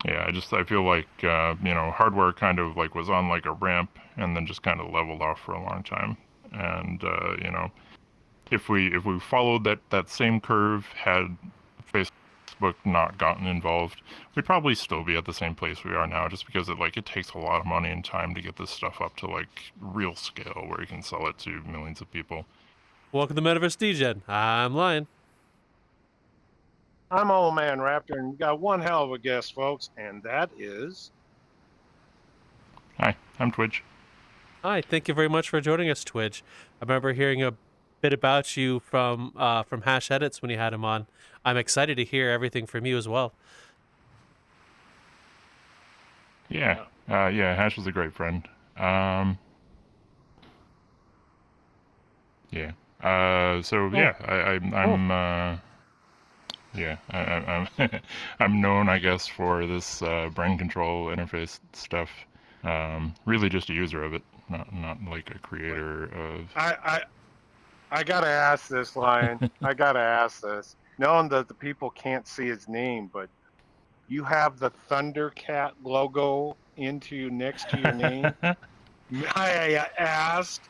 Yeah, I feel like hardware kind of like was on like a ramp and then just kind of leveled off for a long time. And if we followed that same curve, had Facebook not gotten involved, we'd probably still be at the same place we are now, just because it takes a lot of money and time to get this stuff up to like real scale where you can sell it to millions of people. Welcome to Metaverse Degen. I'm Lion. I'm Old Man Raptor, and we got one hell of a guest, folks, and that is. Hi, I'm Twidge. Hi, thank you very much for joining us, Twidge. I remember hearing a bit about you from Hash Edits when you had him on. I'm excited to hear everything from you as well. Yeah, Hash was a great friend. Yeah. I'm I'm known, I guess, for this brain control interface stuff. Really just a user of it, not like a creator of. I gotta ask this, Lion. I gotta ask this. Knowing that the people can't see his name, but you have the Thundercat logo next to your name. I asked,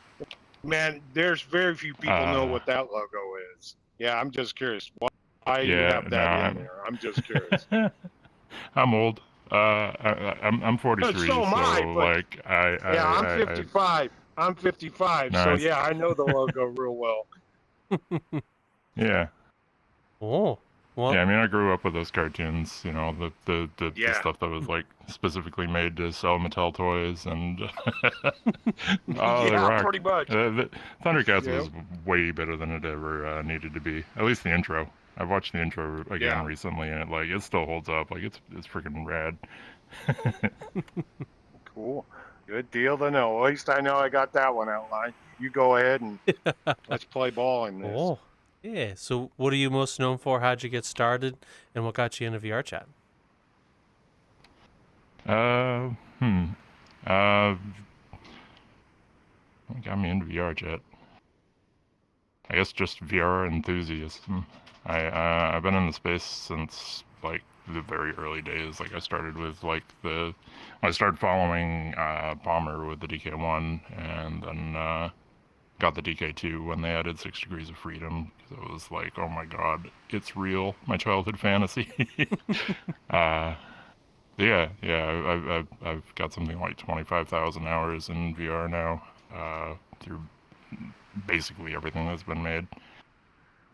man. There's very few people know what that logo is. Yeah, I'm just curious why you Yeah, have no, that in there. I'm just curious. I'm old. I'm 43, So am I, so but like yeah, I'm 55. I'm 55, so nice. yeah, I know the logo real well. Yeah. Oh, well, Yeah, I mean, I grew up with those cartoons, the Yeah. stuff that was like specifically made to sell Mattel toys, and oh, they Yeah, rocked. pretty much. The Thundercats Yep. was way better than it ever needed to be. At least the intro. I've watched the intro again Yeah. recently, and it still holds up. Like it's freaking rad. Cool. Good deal to know. At least I know I got that one outlined. You go ahead and let's play ball in this. oh, yeah. So, what are you most known for? How'd you get started, and what got you into VR chat? Uh, hmm. What got me into VR chat? I guess just VR enthusiasm. I've been in the space since like the very early days. Like I started with I started following Palmer with the DK1, and then got the DK2 when they added 6 Degrees of Freedom. So it was like, oh my god, it's real, my childhood fantasy. uh, I've got something like 25,000 hours in VR now, through basically everything that's been made.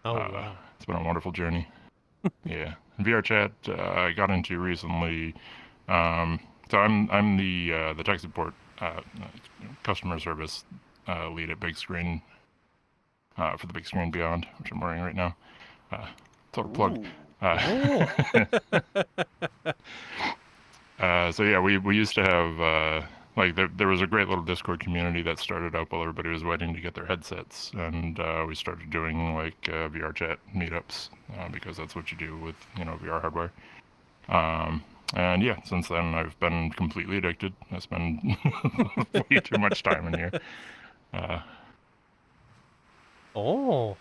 Oh, wow. It's been a wonderful journey. Yeah, VRchat I got into recently. So I'm the tech support customer service lead at Big Screen for the Big Screen Beyond, which I'm wearing right now. Total plug. So yeah, we used to have there was a great little Discord community that started up while everybody was waiting to get their headsets, and we started doing VR chat meetups because that's what you do with VR hardware. And yeah, since then I've been completely addicted. I spend way too much time in here. Oh,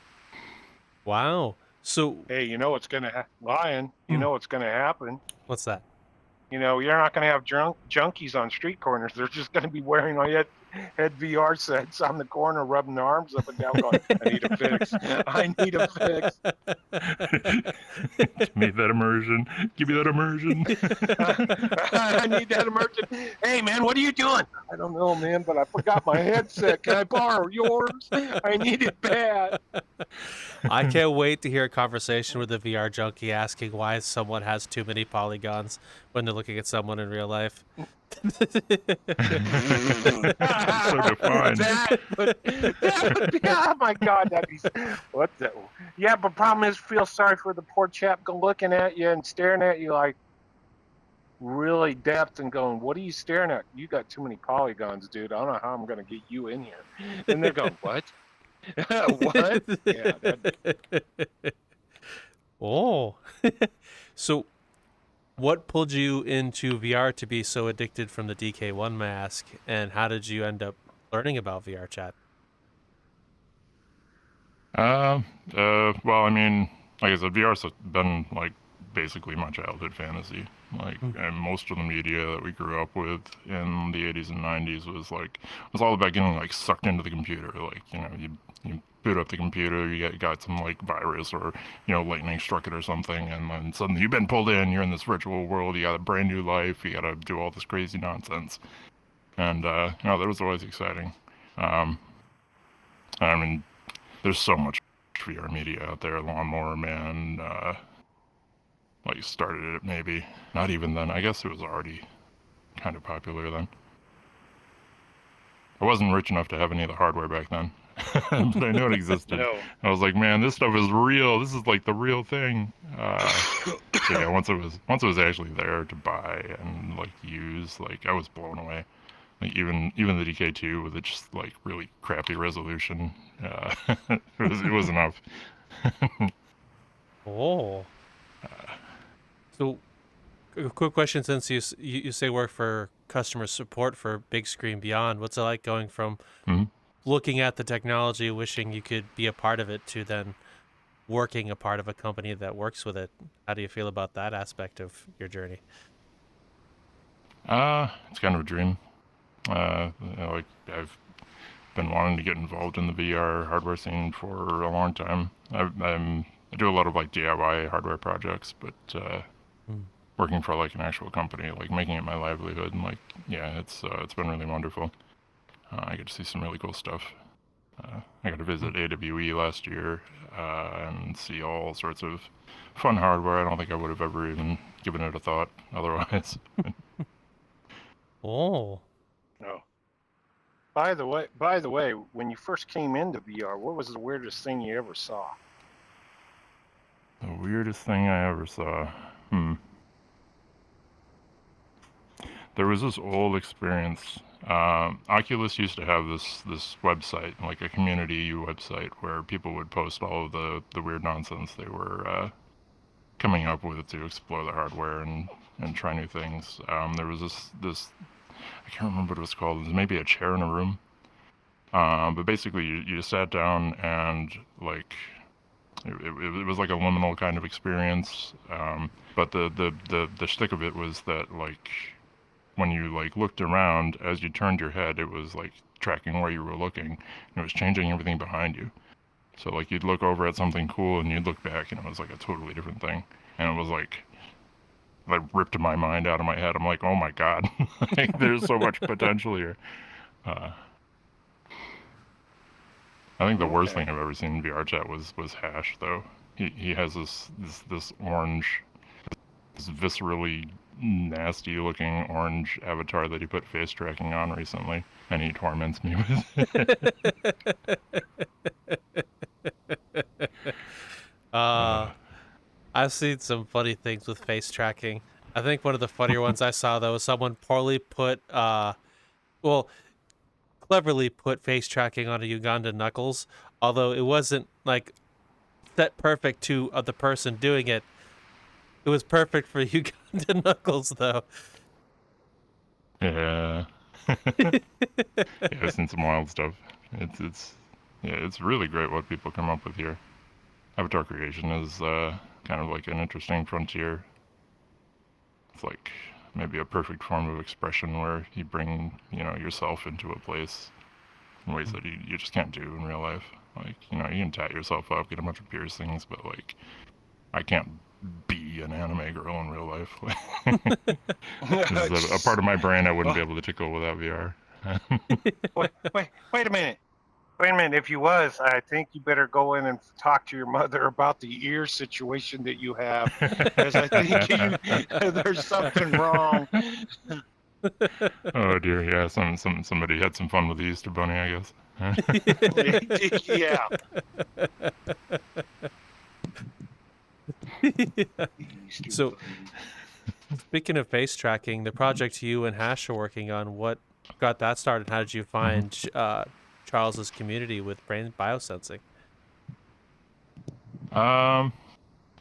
wow. So, Hey, you know what's gonna Lion? You know what's gonna happen? what's that? You're not gonna have junkies on street corners. They're just gonna be wearing head VR sets on the corner, rubbing their arms up and down, going, "I need a fix. I need a fix." Give me that immersion. Give me that immersion. I need that immersion. Hey, man, what are you doing? I don't know, man, but I forgot my headset. Can I borrow yours? I need it bad. I can't wait to hear a conversation with a VR junkie asking why someone has too many polygons when they're looking at someone in real life. So defined. That would be, oh my God, that'd be, what the, yeah, but problem is, feel sorry for the poor chap looking at you and staring at you like really depth and going, what are you staring at? You got too many polygons, dude. I don't know how I'm going to get you in here. And they're going, what? What? Yeah. Oh. So, what pulled you into VR to be so addicted from the DK1 mask, and how did you end up learning about VR chat? Well, I mean, like I said, VR's been like basically my childhood fantasy. Like, and most of the media that we grew up with in the 80s and 90s was all about getting like sucked into the computer. Like, you boot up the computer, you got some like virus or lightning struck it or something, and then suddenly you've been pulled in. You're in this virtual world. You got a brand new life. You got to do all this crazy nonsense, and that was always exciting. I mean, there's so much VR media out there. Lawnmower Man, like started it maybe. Not even then. I guess it was already kind of popular then. I wasn't rich enough to have any of the hardware back then, but I knew it existed. No. I was like, man, this stuff is real. This is like the real thing. So yeah, once it was actually there to buy and like use, like I was blown away. Like even the DK2 with its just like really crappy resolution, it was enough. Oh. So, a quick question: since you say work for customer support for Big Screen Beyond, what's it like going from looking at the technology, wishing you could be a part of it, to then working a part of a company that works with it? How do you feel about that aspect of your journey? It's kind of a dream. Like I've been wanting to get involved in the VR hardware scene for a long time. I do a lot of like DIY hardware projects, but working for like an actual company, like making it my livelihood, and like it's been really wonderful. I get to see some really cool stuff. I got to visit AWE last year and see all sorts of fun hardware. I don't think I would have ever even given it a thought otherwise. Oh. No. By the way, when you first came into VR, what was the weirdest thing you ever saw? The weirdest thing I ever saw. There was this old experience. Oculus used to have this website, like a community website, where people would post all of the weird nonsense they were coming up with to explore the hardware and try new things. There was this I can't remember what it was called. It was maybe a chair in a room. But basically, you just sat down and like it was like a liminal kind of experience. But the shtick of it was that like when you like looked around, as you turned your head, it was like tracking where you were looking, and it was changing everything behind you. So like you'd look over at something cool and you'd look back and it was like a totally different thing. And it was like ripped my mind out of my head. I'm like, oh my god, like, there's so much potential here. I think the worst thing I've ever seen in VRchat was Hash though. He has this orange, this viscerally nasty looking orange avatar that he put face tracking on recently, and he torments me with it. I've seen some funny things with face tracking. I think one of the funnier ones I saw though was someone poorly put cleverly put face tracking on a Uganda knuckles, although it wasn't like set perfect to the person doing it. It was perfect for Uganda knuckles though. Yeah. I've seen some wild stuff. It's really great what people come up with here. Avatar creation is kind of like an interesting frontier. It's like maybe a perfect form of expression where you bring yourself into a place in ways that you just can't do in real life. Like you can tat yourself up, get a bunch of piercings, but like I can't be an anime girl in real life. This is a part of my brain I wouldn't be able to tickle without VR. Wait a minute. Wait a minute. If you was, I think you better go in and talk to your mother about the ear situation that you have, because I think there's something wrong. Oh dear, yeah. Somebody had some fun with the Easter Bunny, I guess. Yeah. So, speaking of face tracking, the project you and Hash are working on, what got that started? How did you find Charles's community with brain biosensing? Well,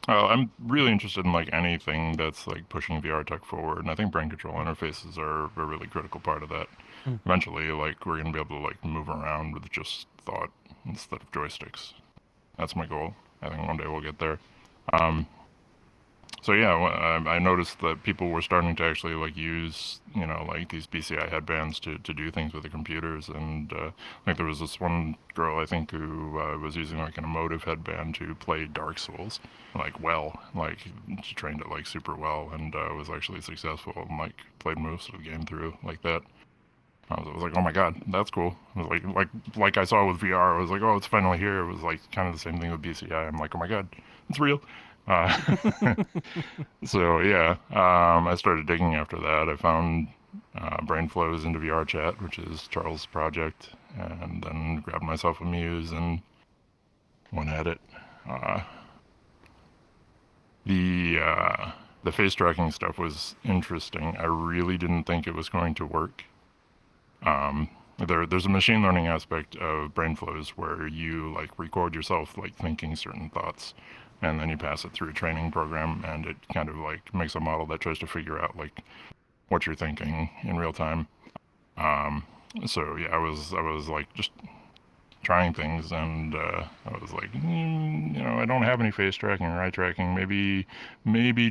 I'm really interested in like anything that's like pushing VR tech forward, and I think brain control interfaces are a really critical part of that. Eventually, like we're gonna be able to like move around with just thought instead of joysticks. That's my goal. I think one day we'll get there. So yeah, I noticed that people were starting to actually like use, like these BCI headbands to do things with the computers, and like there was this one girl I think who was using like an emotive headband to play Dark Souls, like she trained it like super well, and was actually successful, and like played most of the game through like that. I was like, oh my god, that's cool. It was like I saw with VR, I was like, oh, it's finally here. It was like kind of the same thing with BCI. I'm like, oh my god, it's real. Uh, so yeah, I started digging after that. I found Brainflows into VRchat, which is Charles' project, and then grabbed myself a Muse and went at it. Uh, the face tracking stuff was interesting. I really didn't think it was going to work. There's a machine learning aspect of Brainflows where you like record yourself like thinking certain thoughts, and then you pass it through a training program, and it kind of like makes a model that tries to figure out like what you're thinking in real time. Um, so yeah, I was like just trying things, and I was like, I don't have any face tracking or eye tracking. Maybe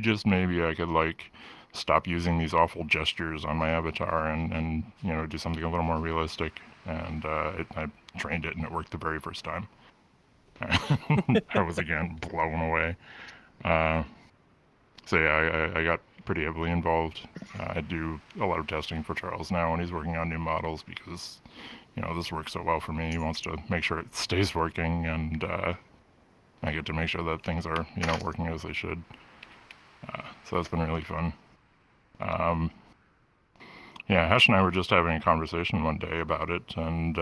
just maybe I could like stop using these awful gestures on my avatar and do something a little more realistic. And I trained it, and it worked the very first time. I was again blown away. So yeah, I got pretty heavily involved. I do a lot of testing for Charles now, and he's working on new models because this works so well for me. He wants to make sure it stays working, and I get to make sure that things are working as they should. So that's been really fun. Yeah, Hash and I were just having a conversation one day about it, and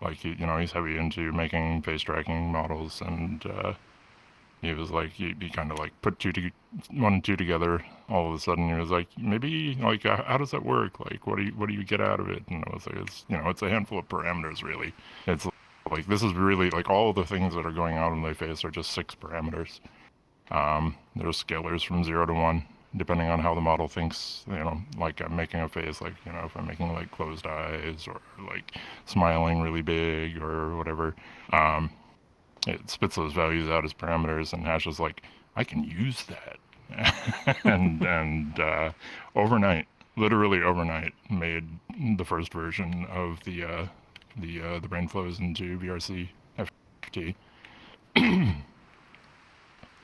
like he's heavy into making face tracking models, and he was like he kind of like put one and two together all of a sudden. He was like, maybe like how does that work? Like what do you get out of it? And I was like, it's a handful of parameters really. It's like this is really like all of the things that are going on in my face are just 6 parameters. There's scalars from 0 to 1, depending on how the model thinks, like I'm making a face, like, if I'm making like closed eyes or like smiling really big or whatever. It spits those values out as parameters, and Hash is like, I can use that. and overnight, literally overnight, made the first version of the brain flows into VRCFT.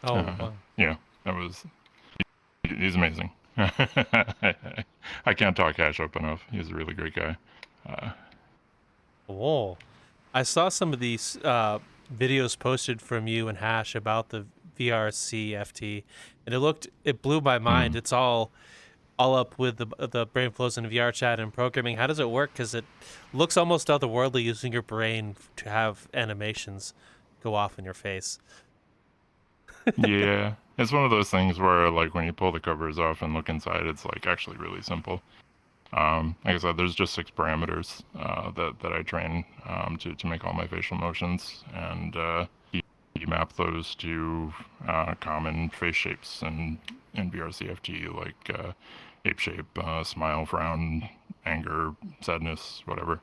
Oh, wow. Yeah, he's amazing. I can't talk Hash up enough. He's a really great guy. Whoa. I saw some of these videos posted from you and Hash about the VRCFT, and it blew my mind. It's all up with the brain flows in VRChat and programming. How does it work? Because it looks almost otherworldly using your brain to have animations go off in your face. Yeah, it's one of those things where like when you pull the covers off and look inside, it's like actually really simple. Like I said, there's just 6 parameters that I train to make all my facial motions, and you map those to common face shapes in VRCFT, like ape shape, smile, frown, anger, sadness, whatever.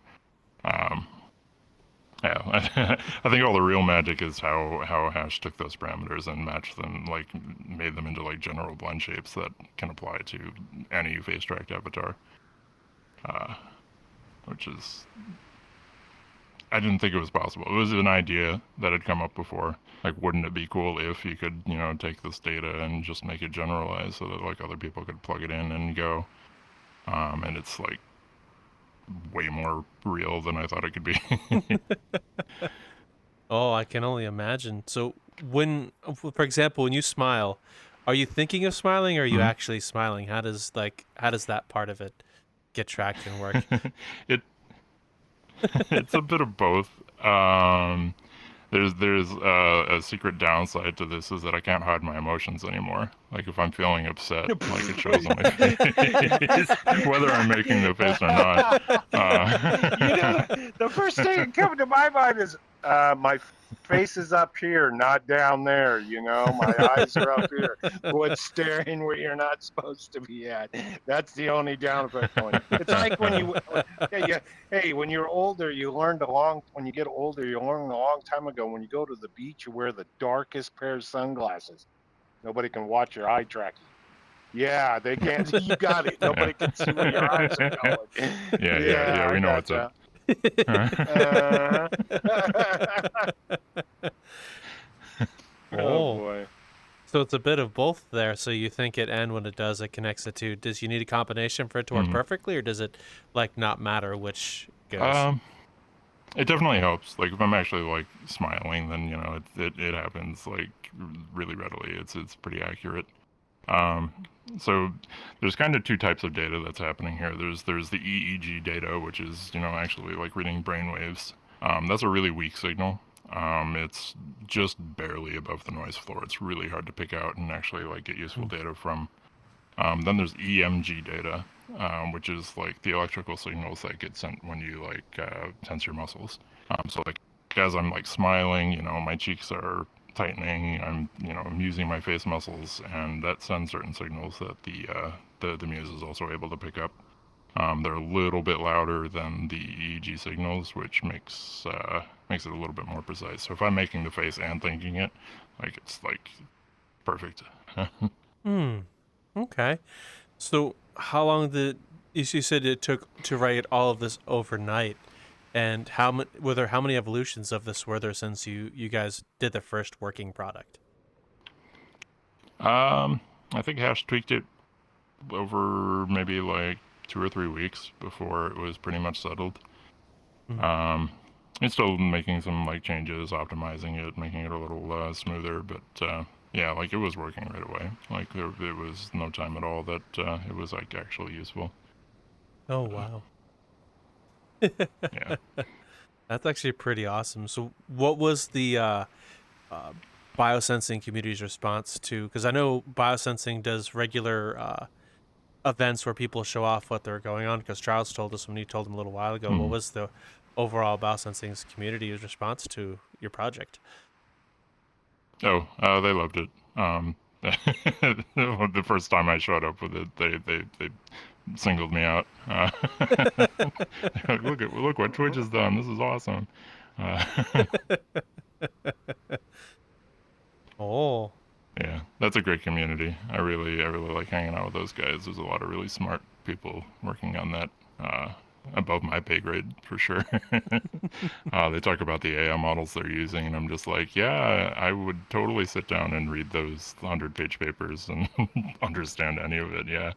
Yeah, I think all the real magic is how Hash took those parameters and matched them, like made them into like general blend shapes that can apply to any face tracked avatar. Which is, I didn't think it was possible. It was an idea that had come up before. Like, wouldn't it be cool if you could, take this data and just make it generalized so that like other people could plug it in and go. And it's like way more real than I thought it could be. Oh, I can only imagine. So for example, when you smile, are you thinking of smiling or are you actually smiling? How does that part of it get tracked and work? It's a bit of both. There's a secret downside to this is that I can't hide my emotions anymore. Like if I'm feeling upset, like it shows on my face, whether I'm making the face or not. The first thing that comes to my mind is my face is up here, not down there. My eyes are up here. Quit staring where you're not supposed to be at. That's the only downside point. It's like when when you're older, when you get older, you learn a long time ago. When you go to the beach, you wear the darkest pair of sunglasses. Nobody can watch your eye tracking. Yeah, they can't. You got it. Nobody can see where your eyes are going. Yeah. We know what's up. Oh boy. So it's a bit of both there. So you think it, and when it does, it connects the two. Does you need a combination for it to work perfectly, or does it like not matter which goes? It definitely helps. Like if I'm actually like smiling, then it happens like really readily. It's pretty accurate. So there's kind of two types of data that's happening here. There's the EEG data, which is actually like reading brain waves. That's a really weak signal. It's just barely above the noise floor. It's really hard to pick out and actually like get useful data from. Then there's EMG data, which is like the electrical signals that get sent when you like tense your muscles. So like as I'm like smiling, my cheeks are tightening. I'm using my face muscles, and that sends certain signals that the Muse is also able to pick up. They're a little bit louder than the EEG signals, which makes it a little bit more precise. So if I'm making the face and thinking it, like it's like perfect. Okay. So how long did you said it took to write all of this overnight? And how many evolutions of this were there since you guys did the first working product? I think Hash tweaked it over maybe like 2 or 3 weeks before it was pretty much settled. It's still making some like changes, optimizing it, making it a little smoother, but yeah, like it was working right away. Like there was no time at all that it was like actually useful. Oh wow. Yeah. That's actually pretty awesome. So what was the biosensing community's response to, because I know biosensing does regular events where people show off what they're going on, because Charles told us when he told him a little while ago. What was the overall biosensing's community's response to your project? Oh, they loved it. The first time I showed up with it, they singled me out. Look what Twidge has done. This is awesome. Oh. Yeah, that's a great community. I really like hanging out with those guys. There's a lot of really smart people working on that. Above my pay grade for sure. They talk about the AI models they're using, and I'm just like, yeah, I would totally sit down and read those 100-page papers and understand any of it. Yeah.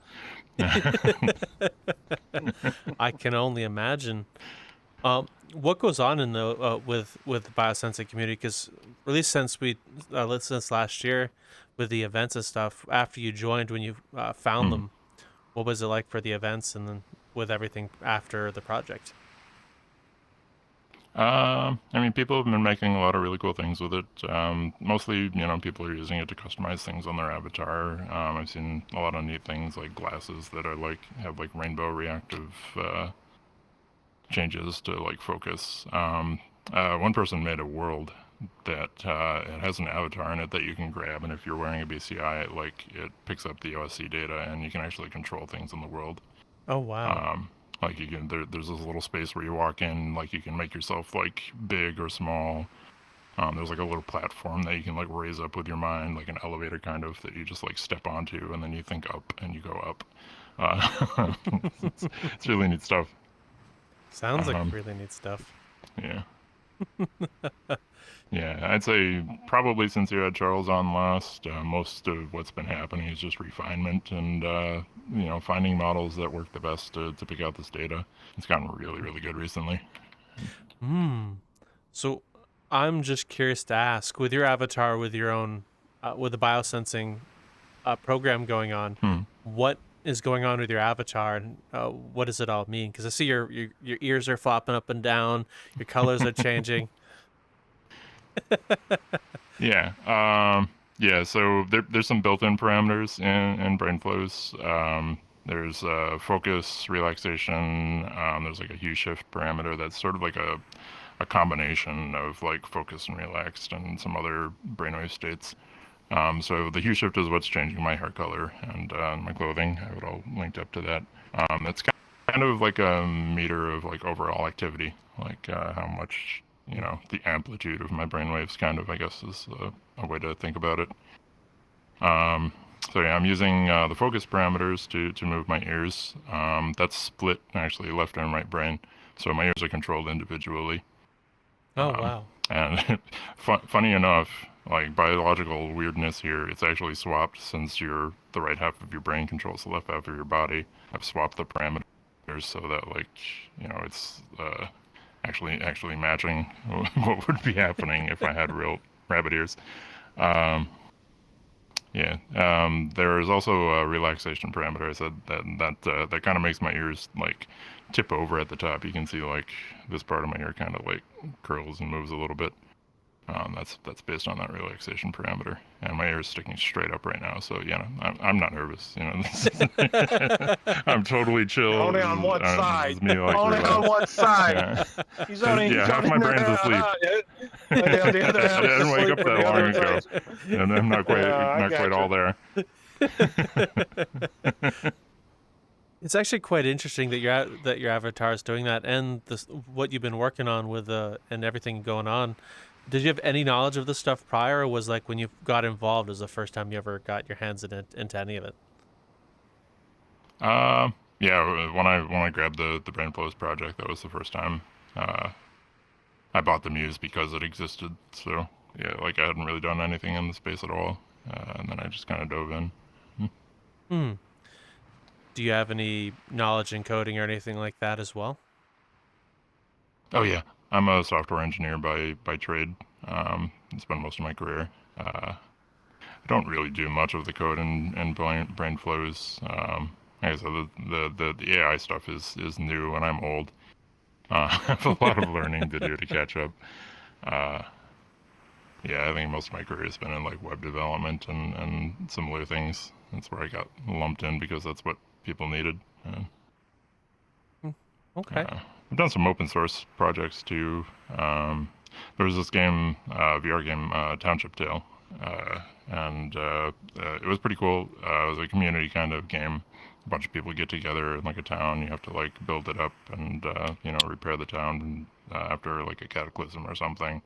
I can only imagine. What goes on in the with the biosensing community? Because at least since last year, with the events and stuff, after you joined, when you found them, what was it like for the events, and then with everything after the project? I mean, people have been making a lot of really cool things with it. Mostly, people are using it to customize things on their avatar. I've seen a lot of neat things like glasses that are like have like rainbow reactive changes to like focus. One person made a world that it has an avatar in it that you can grab, and if you're wearing a BCI, it picks up the OSC data, and you can actually control things in the world. Oh wow. Like you can, there's this little space where you walk in, like you can make yourself like big or small. There's like a little platform that you can like raise up with your mind, like an elevator kind of, that you just like step onto, and then you think up and you go up. It's really neat stuff. Sounds like really neat stuff. Yeah. Yeah, I'd say probably since you had Charles on last, most of what's been happening is just refinement and, finding models that work the best to pick out this data. It's gotten really, really good recently. So I'm just curious to ask, with your avatar, with your own, with the biosensing program going on, what is going on with your avatar, and what does it all mean? Because I see your ears are flopping up and down, your colors are changing. Yeah. Yeah, so there's some built-in parameters in BrainFlows. There's focus, relaxation. There's like a hue shift parameter that's sort of like a combination of like focus and relaxed and some other brainwave states. So the hue shift is what's changing my hair color and my clothing. I have it all linked up to that. It's kind of like a meter of like overall activity, like how much, the amplitude of my brainwaves kind of, I guess, is a way to think about it. So yeah, I'm using the focus parameters to move my ears. That's split actually left and right brain, so my ears are controlled individually. Oh, wow. And funny enough, like biological weirdness here, it's actually swapped since the right half of your brain controls the left half of your body. I've swapped the parameters so that it's actually matching what would be happening if I had real rabbit ears. Yeah. There is also a relaxation parameter. I said that kind of makes my ears like tip over at the top. You can see like this part of my ear kind of like curls and moves a little bit. That's based on that relaxation parameter, and my ear is sticking straight up right now. So yeah, I'm not nervous. I'm totally chill. Only on one side. This is me, like, only relaxed. on one side. Yeah. He's only half my brain's asleep. The other half I didn't wake up that long ago, and I'm not quite all there. It's actually quite interesting that your avatar is doing that, and what you've been working on with and everything going on. Did you have any knowledge of this stuff prior, or was like when you got involved was the first time you ever got your hands into any of it? Yeah, when I grabbed the Brainflows project, that was the first time. I bought the Muse because it existed. So yeah, like I hadn't really done anything in the space at all, and then I just kind of dove in. Hmm. Do you have any knowledge in coding or anything like that as well? Oh yeah, I'm a software engineer by trade. Spent most of my career. I don't really do much of the code in Brainflows. Like I said, the AI stuff is new, and I'm old. I have a lot of learning to do to catch up. Yeah, I think most of my career has been in like web development and similar things. That's where I got lumped in because that's what people needed. Okay. I've done some open source projects too. There was this game, VR game, Township Tale, and it was pretty cool. It was a community kind of game. A bunch of people get together in like a town. You have to like build it up and repair the town after like a cataclysm or something.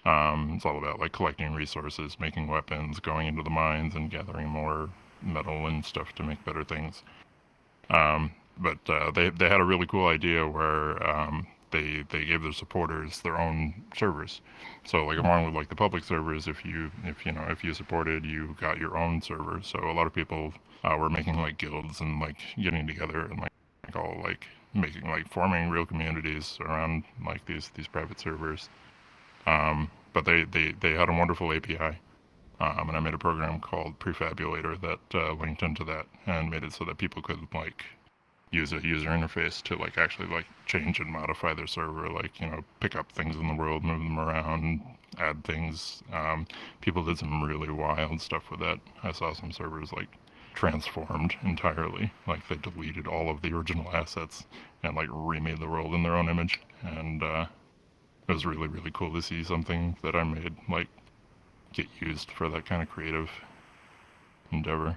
It's all about like collecting resources, making weapons, going into the mines, and gathering more metal and stuff to make better things. But they had a really cool idea where they gave their supporters their own servers. So like along with like the public servers, if you supported, you got your own server. So a lot of people were making like guilds and like getting together and like all like forming real communities around like these private servers. But they had a wonderful API. And I made a program called Prefabulator that linked into that and made it so that people could like use a user interface to like actually like change and modify their server, like pick up things in the world, move them around, add things. People did some really wild stuff with that. I saw some servers like transformed entirely, like they deleted all of the original assets and like remade the world in their own image, and it was really, really cool to see something that I made like get used for that kind of creative endeavor.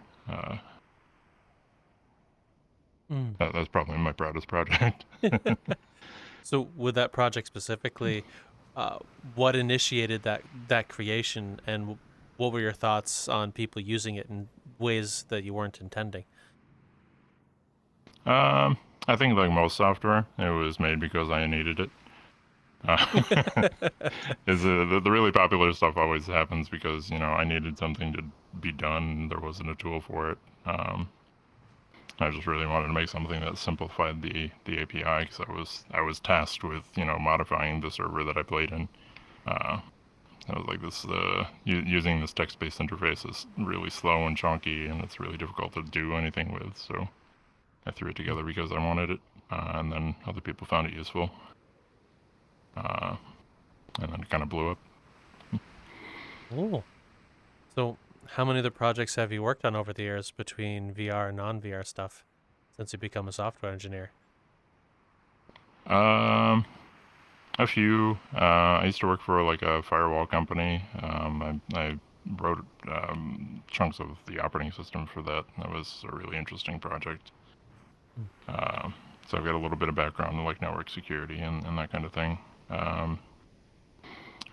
That's probably my proudest project. So with that project specifically, what initiated that creation, and what were your thoughts on people using it in ways that you weren't intending? I think like most software, it was made because I needed it. The really popular stuff always happens because I needed something to be done. There wasn't a tool for it. I just really wanted to make something that simplified the API because I was tasked with modifying the server that I played in. I was like using this text-based interface is really slow and chunky, and it's really difficult to do anything with. So I threw it together because I wanted it, and then other people found it useful. And then it kind of blew up. Oh, so how many other projects have you worked on over the years between VR and non-VR stuff since you become a software engineer? A few. I used to work for like a firewall company. I wrote chunks of the operating system for that. That was a really interesting project. So I've got a little bit of background in like network security and that kind of thing.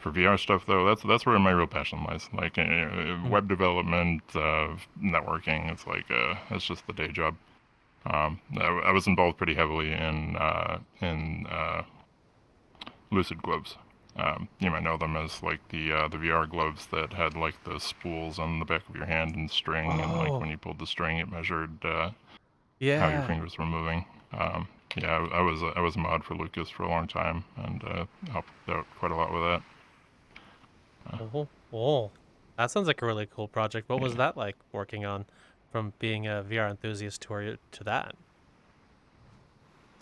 For VR stuff, though, that's where my real passion lies. Like web development, networking. It's like it's just the day job. I was involved pretty heavily in Lucid gloves. You might know them as like the VR gloves that had like the spools on the back of your hand and string, and like when you pulled the string, it measured how your fingers were moving. Yeah, I was a mod for Lucas for a long time, and helped out quite a lot with that. Oh, that sounds like a really cool project. What was that like working on, from being a VR enthusiast to that?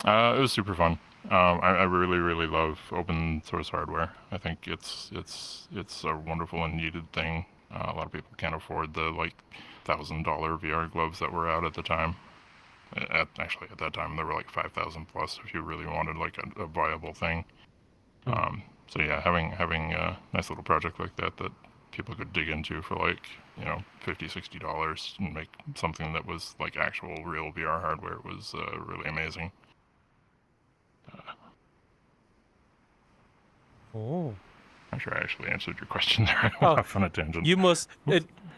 It was super fun. I really love open source hardware. I think it's a wonderful and needed thing. A lot of people can't afford the like $1,000 VR gloves that were out at the time. Actually, at that time, they were like 5,000 plus if you really wanted like a viable thing. So yeah, having a nice little project like that people could dig into for like, $50-$60 and make something that was like actual real VR hardware was really amazing. I'm sure I actually answered your question there. I went off on a tangent. You must.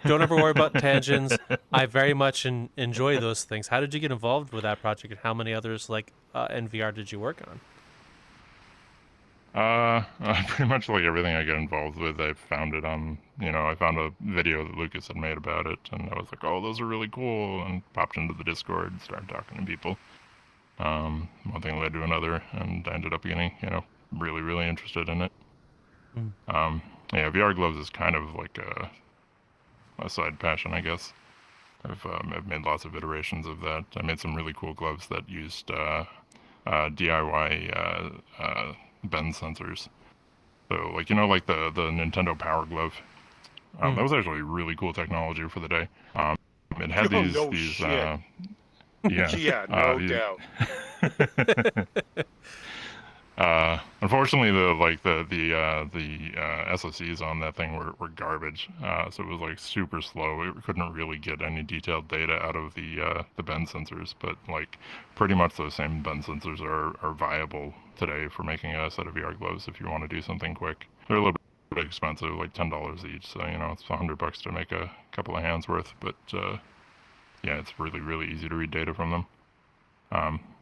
Don't ever worry about tangents. I very much enjoy those things. How did you get involved with that project, and how many others like in VR did you work on? Pretty much like everything I get involved with, I found it on, I found a video that Lucas had made about it, and I was like, oh, those are really cool, and popped into the Discord and started talking to people. One thing led to another, and I ended up getting, really interested in it. Yeah, VR gloves is kind of like a side passion, I guess. I've made lots of iterations of that. I made some really cool gloves that used DIY bend sensors. So, like, like the Nintendo Power Glove. That was actually really cool technology for the day. It had these shit. yeah, no doubt. Unfortunately, the SoCs on that thing were garbage. So it was like super slow. It couldn't really get any detailed data out of the bend sensors. But like pretty much those same bend sensors are viable today for making a set of VR gloves if you want to do something quick. They're a little bit expensive, like $10 each. So it's $100 to make a couple of hands worth. But yeah, it's really easy to read data from them.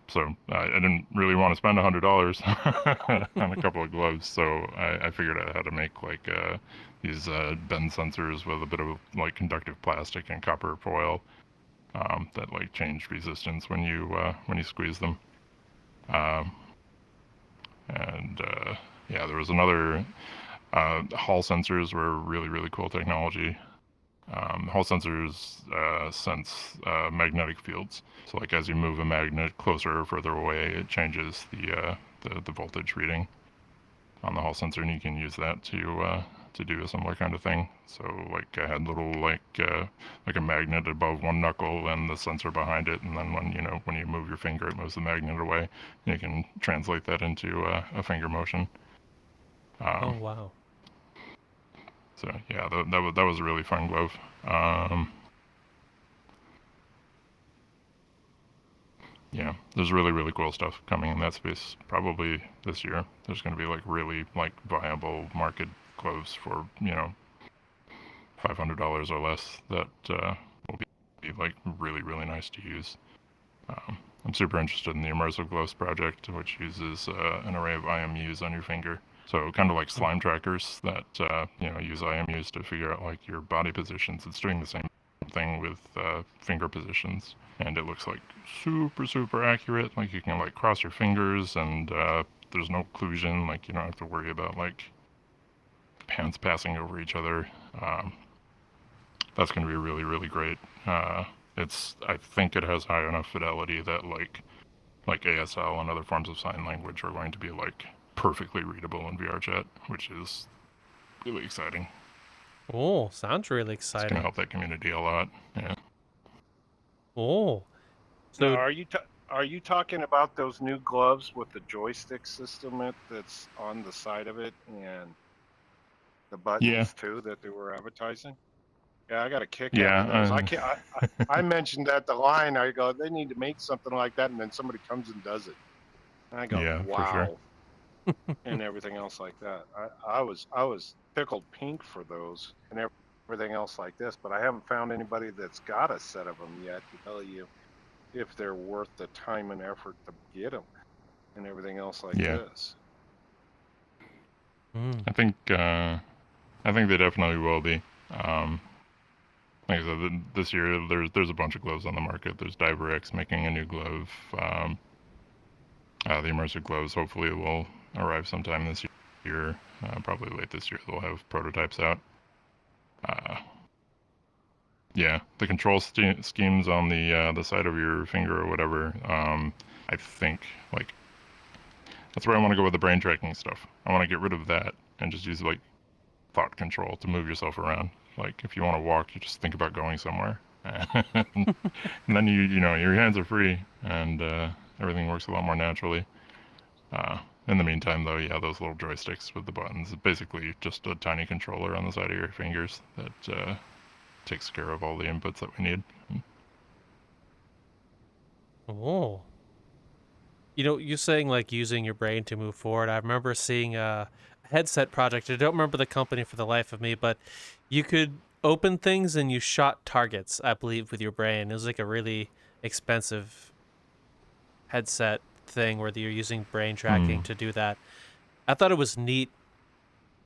So I didn't really want to spend $100 on a couple of gloves, so I figured out how to make like these bend sensors with a bit of like conductive plastic and copper foil that like changed resistance when you squeeze them. Yeah, there was another Hall sensors were really cool technology. Hall sensors sense magnetic fields. So like as you move a magnet closer or further away, it changes the voltage reading on the Hall sensor, and you can use that to do a similar kind of thing. So like I had little like a magnet above one knuckle and the sensor behind it, and then when you move your finger, it moves the magnet away. And you can translate that into a finger motion. Oh wow. So yeah, that was a really fun glove. Yeah, there's really cool stuff coming in that space. Probably this year, there's going to be like really like viable market gloves for $500 or less that will be like really nice to use. I'm super interested in the immersive gloves project, which uses an array of IMUs on your finger. So kind of like slime trackers that use IMUs to figure out like your body positions. It's doing the same thing with finger positions, and it looks like super accurate. Like you can like cross your fingers, and there's no occlusion. Like you don't have to worry about like hands passing over each other. That's going to be really great. I think it has high enough fidelity that like ASL and other forms of sign language are going to be like perfectly readable in VRChat, which is really exciting. Oh, sounds really exciting. It's going to help that community a lot. Yeah. Oh, so now, are you talking about those new gloves with the joystick system that's on the side of it and the buttons too that they were advertising? Yeah, I got a kick out of those. I mentioned that the line. I go, they need to make something like that, and then somebody comes and does it. And I go, wow. For sure. and everything else like that. I was tickled pink for those and everything else like this, but I haven't found anybody that's got a set of them yet to tell you if they're worth the time and effort to get them and everything else like this. I think they definitely will be. Like I said, this year there's a bunch of gloves on the market. There's DiverX making a new glove. The immersive gloves hopefully will arrive sometime this year. Probably late this year they'll have prototypes out. Yeah, the control schemes on the side of your finger or whatever. I think like that's where I want to go with the brain tracking stuff. I want to get rid of that and just use like thought control to move yourself around. Like if you want to walk, you just think about going somewhere, and then you know your hands are free and everything works a lot more naturally. In the meantime, though, yeah, those little joysticks with the buttons, basically just a tiny controller on the side of your fingers that takes care of all the inputs that we need. Oh. You know, you saying like using your brain to move forward. I remember seeing a headset project. I don't remember the company for the life of me, but you could open things and you shot targets, I believe, with your brain. It was like a really expensive headset thing where you're using brain tracking to do that. I thought it was neat.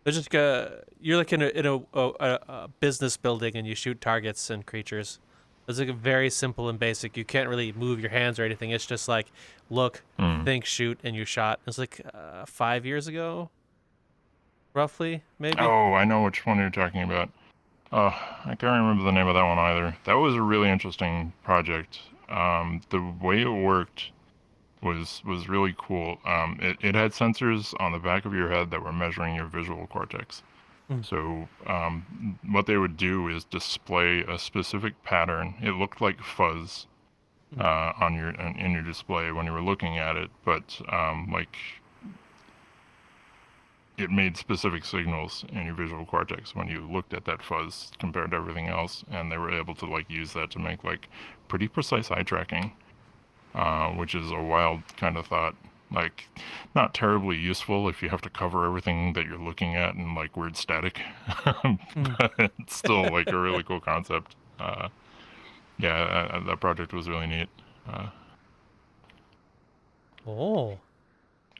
It's just you're like in a business building and you shoot targets and creatures. It's like a very simple and basic. You can't really move your hands or anything. It's just like look, think, shoot, and you shot. It's like 5 years ago, roughly, maybe. Oh, I know which one you're talking about. I can't remember the name of that one either. That was a really interesting project. The way it worked was really cool. It had sensors on the back of your head that were measuring your visual cortex. So what they would do is display a specific pattern. It looked like fuzz in your display when you were looking at it, but like it made specific signals in your visual cortex when you looked at that fuzz compared to everything else, and they were able to like use that to make like pretty precise eye tracking, which is a wild kind of thought. Like, not terribly useful if you have to cover everything that you're looking at in like weird static, but it's still like a really cool concept. Yeah, that project was really neat. Oh,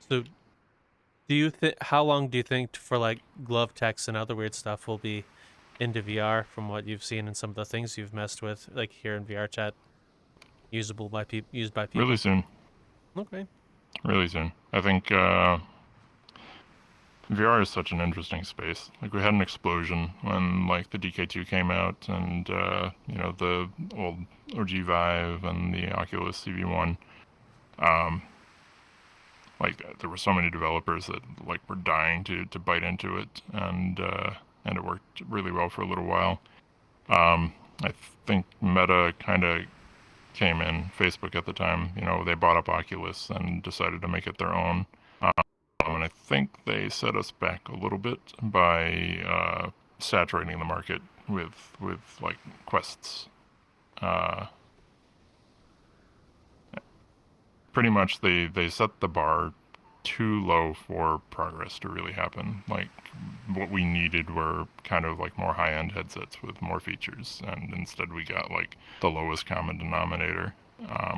so do you think? How long do you think for like glove techs and other weird stuff will be into VR from what you've seen and some of the things you've messed with, like here in VRChat, used by people? Really soon. Okay. Really soon. I think VR is such an interesting space. Like we had an explosion when like the DK2 came out, and you know the old OG Vive and the Oculus CV1. Like there were so many developers that like were dying to bite into it, and it worked really well for a little while. I think Meta kind of came in, Facebook at the time. You know, they bought up Oculus and decided to make it their own. And I think they set us back a little bit by saturating the market with like quests. Pretty much they set the bar too low for progress to really happen. Like what we needed were kind of like more high-end headsets with more features, and instead we got like the lowest common denominator,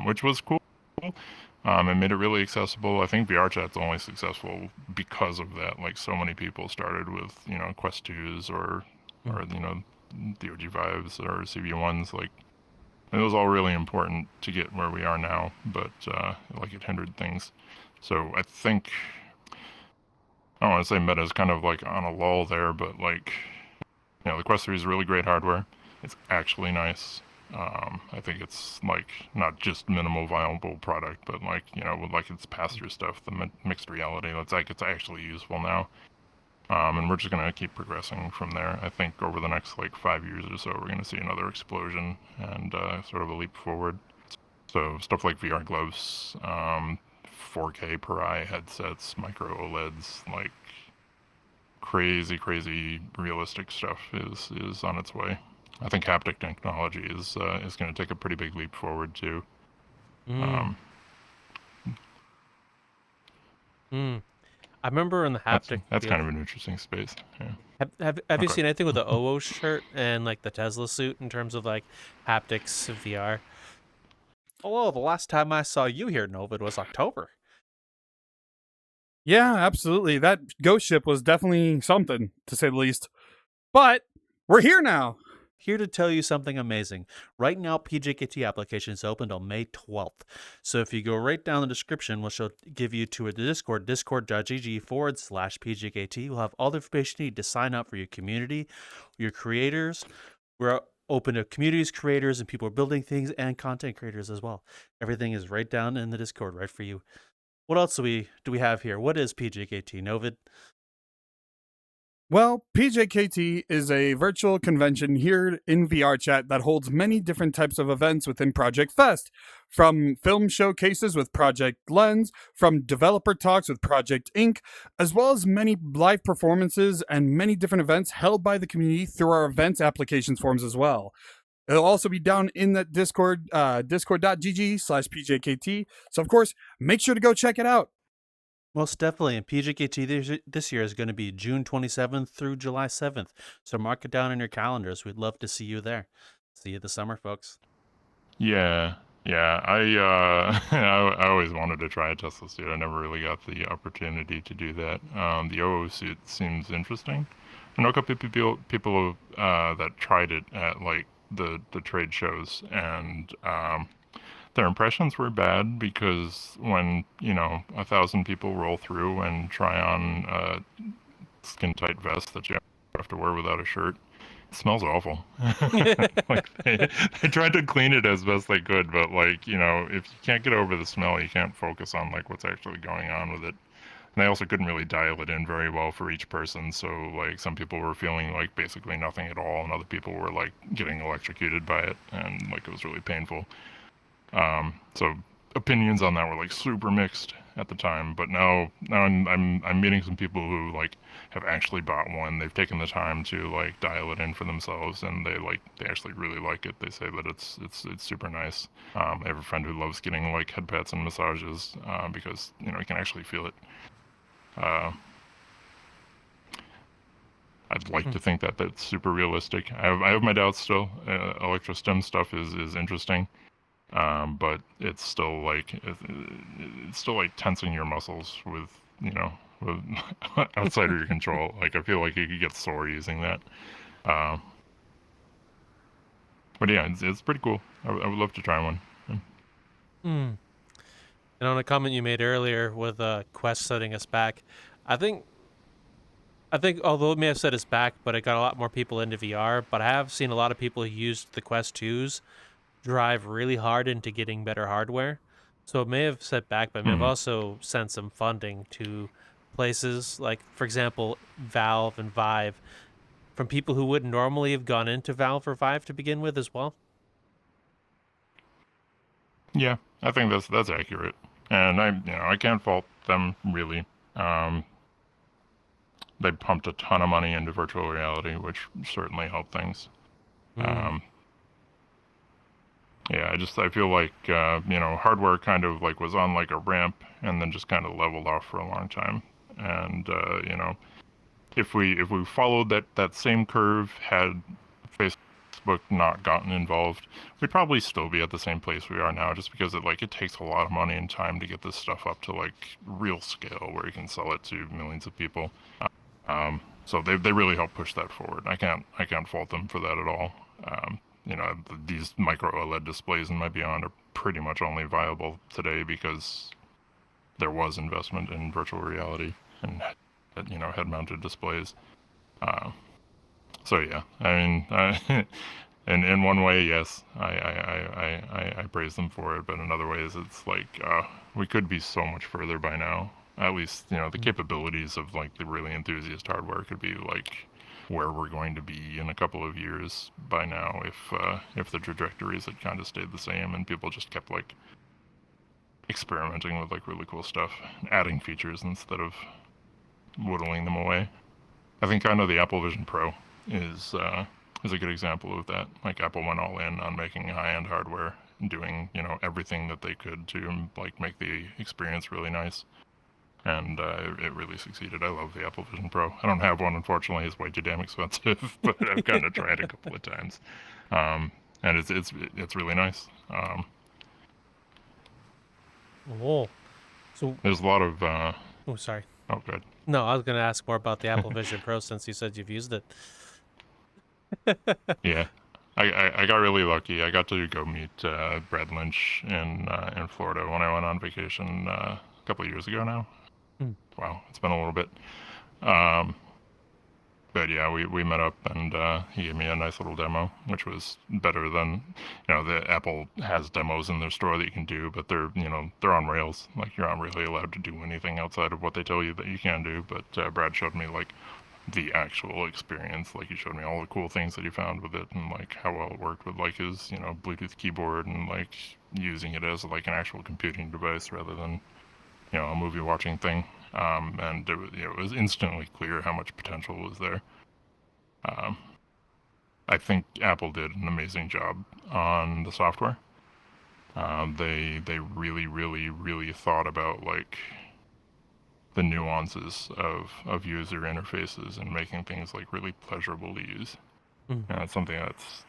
which was cool. It made it really accessible. I think VRChat's only successful because of that. Like so many people started with, you know, Quest 2s or you know, the OG Vives or CV1s. Like it was all really important to get where we are now, but like it hindered things. So I think I don't want to say Meta's kind of like on a lull there, but like, you know, the Quest 3 is really great hardware. It's actually nice. I think it's like not just minimal viable product, but like, you know, with like its pass-through stuff, the mixed reality, it's like it's actually useful now. And we're just gonna keep progressing from there. I think over the next like 5 years or so, we're gonna see another explosion and sort of a leap forward. So stuff like VR gloves, 4K per eye headsets, micro OLEDs, like crazy realistic stuff is on its way. I think haptic technology is going to take a pretty big leap forward too. I remember in the That's haptic kind field. of an interesting space. Yeah. Have you seen anything with the OO shirt and like the Tesla suit in terms of like haptics VR? Oh, well, the last time I saw you here, Novid, was October. Yeah, absolutely. That ghost ship was definitely something, to say the least. But we're here now. Here to tell you something amazing. Right now, PJKT application is open until May 12th. So if you go right down the description, which will give you to a Discord, discord.gg/PJKT, we'll have all the information you need to sign up for your community, your creators. We're open to communities, creators, and people are building things, and content creators as well. Everything is right down in the Discord, right for you. What else do we have here? What is PJKT, Novid? Well, PJKT is a virtual convention here in VRchat that holds many different types of events within Project Fest, from film showcases with Project Lens, from developer talks with Project Inc., as well as many live performances and many different events held by the community through our events applications forums as well. It'll also be down in that Discord, discord.gg/PJKT. So, of course, make sure to go check it out. Most definitely. And PJKT this year is going to be June 27th through July 7th. So mark it down in your calendars. We'd love to see you there. See you this summer, folks. Yeah. I always wanted to try a Tesla suit. I never really got the opportunity to do that. The OO suit seems interesting. I know a couple of people that tried it at like the trade shows, and their impressions were bad because when 1,000 people roll through and try on a skin tight vest that you have to wear without a shirt, it smells awful. Like they tried to clean it as best they could, but if you can't get over the smell, you can't focus on like what's actually going on with it. And they also couldn't really dial it in very well for each person, so like some people were feeling like basically nothing at all, and other people were like getting electrocuted by it, and like it was really painful. So opinions on that were like super mixed at the time, but now I'm meeting some people who like have actually bought one. They've taken the time to like dial it in for themselves, and they actually really like it. They say that it's super nice. I have a friend who loves getting like head pats and massages because you can actually feel it. I'd like to think that that's super realistic. I have my doubts still. Electrostim stuff is interesting. But it's still like tensing your muscles with outside of your control. Like I feel like you could get sore using that. But yeah, it's pretty cool. I would love to try one. And on a comment you made earlier with Quest setting us back, I think although it may have set us back, but it got a lot more people into VR. But I have seen a lot of people who used the Quest 2s drive really hard into getting better hardware. So it may have set back, but it may have also sent some funding to places like, for example, Valve and Vive, from people who wouldn't normally have gone into Valve or Vive to begin with as well. Yeah, I think that's accurate, and I can't fault them really. They pumped a ton of money into virtual reality, which certainly helped things. Yeah, I feel like hardware kind of like was on like a ramp and then just kind of leveled off for a long time. And if we followed that same curve, had Facebook not gotten involved, we'd probably still be at the same place we are now, just because it takes a lot of money and time to get this stuff up to like real scale where you can sell it to millions of people. So they really helped push that forward. I can't fault them for that at all. These micro OLED displays in my Beyond are pretty much only viable today because there was investment in virtual reality and head-mounted displays. So yeah, I mean, in one way, yes, I praise them for it, but in other ways, it's like we could be so much further by now. At least the capabilities of like the really enthusiast hardware could be like where we're going to be in a couple of years by now if the trajectories had kind of stayed the same and people just kept like experimenting with like really cool stuff, adding features instead of whittling them away. I think kind of the Apple Vision Pro is a good example of that. Like Apple went all in on making high-end hardware and doing everything that they could to like make the experience really nice. and it really succeeded. I love the Apple Vision Pro. I don't have one, unfortunately. It's way too damn expensive, but I've kind of tried a couple of times, and it's really nice. Oh, so There's a lot of oh, sorry. oh, good. No, I was gonna ask more about the Apple Vision Pro since you said you've used it. Yeah, I got really lucky. I got to go meet Brad Lynch in Florida when I went on vacation a couple of years ago now. Wow, it's been a little bit. But yeah, we met up and he gave me a nice little demo, which was better than, the Apple has demos in their store that you can do, but they're on rails. Like, you're not really allowed to do anything outside of what they tell you that you can do. But Brad showed me like the actual experience. Like, he showed me all the cool things that he found with it, and like how well it worked with like his Bluetooth keyboard, and like using it as like an actual computing device rather than a movie watching thing. And it was instantly clear how much potential was there. I think Apple did an amazing job on the software. They really, really, really thought about like the nuances of user interfaces and making things like really pleasurable to use. And it's something that's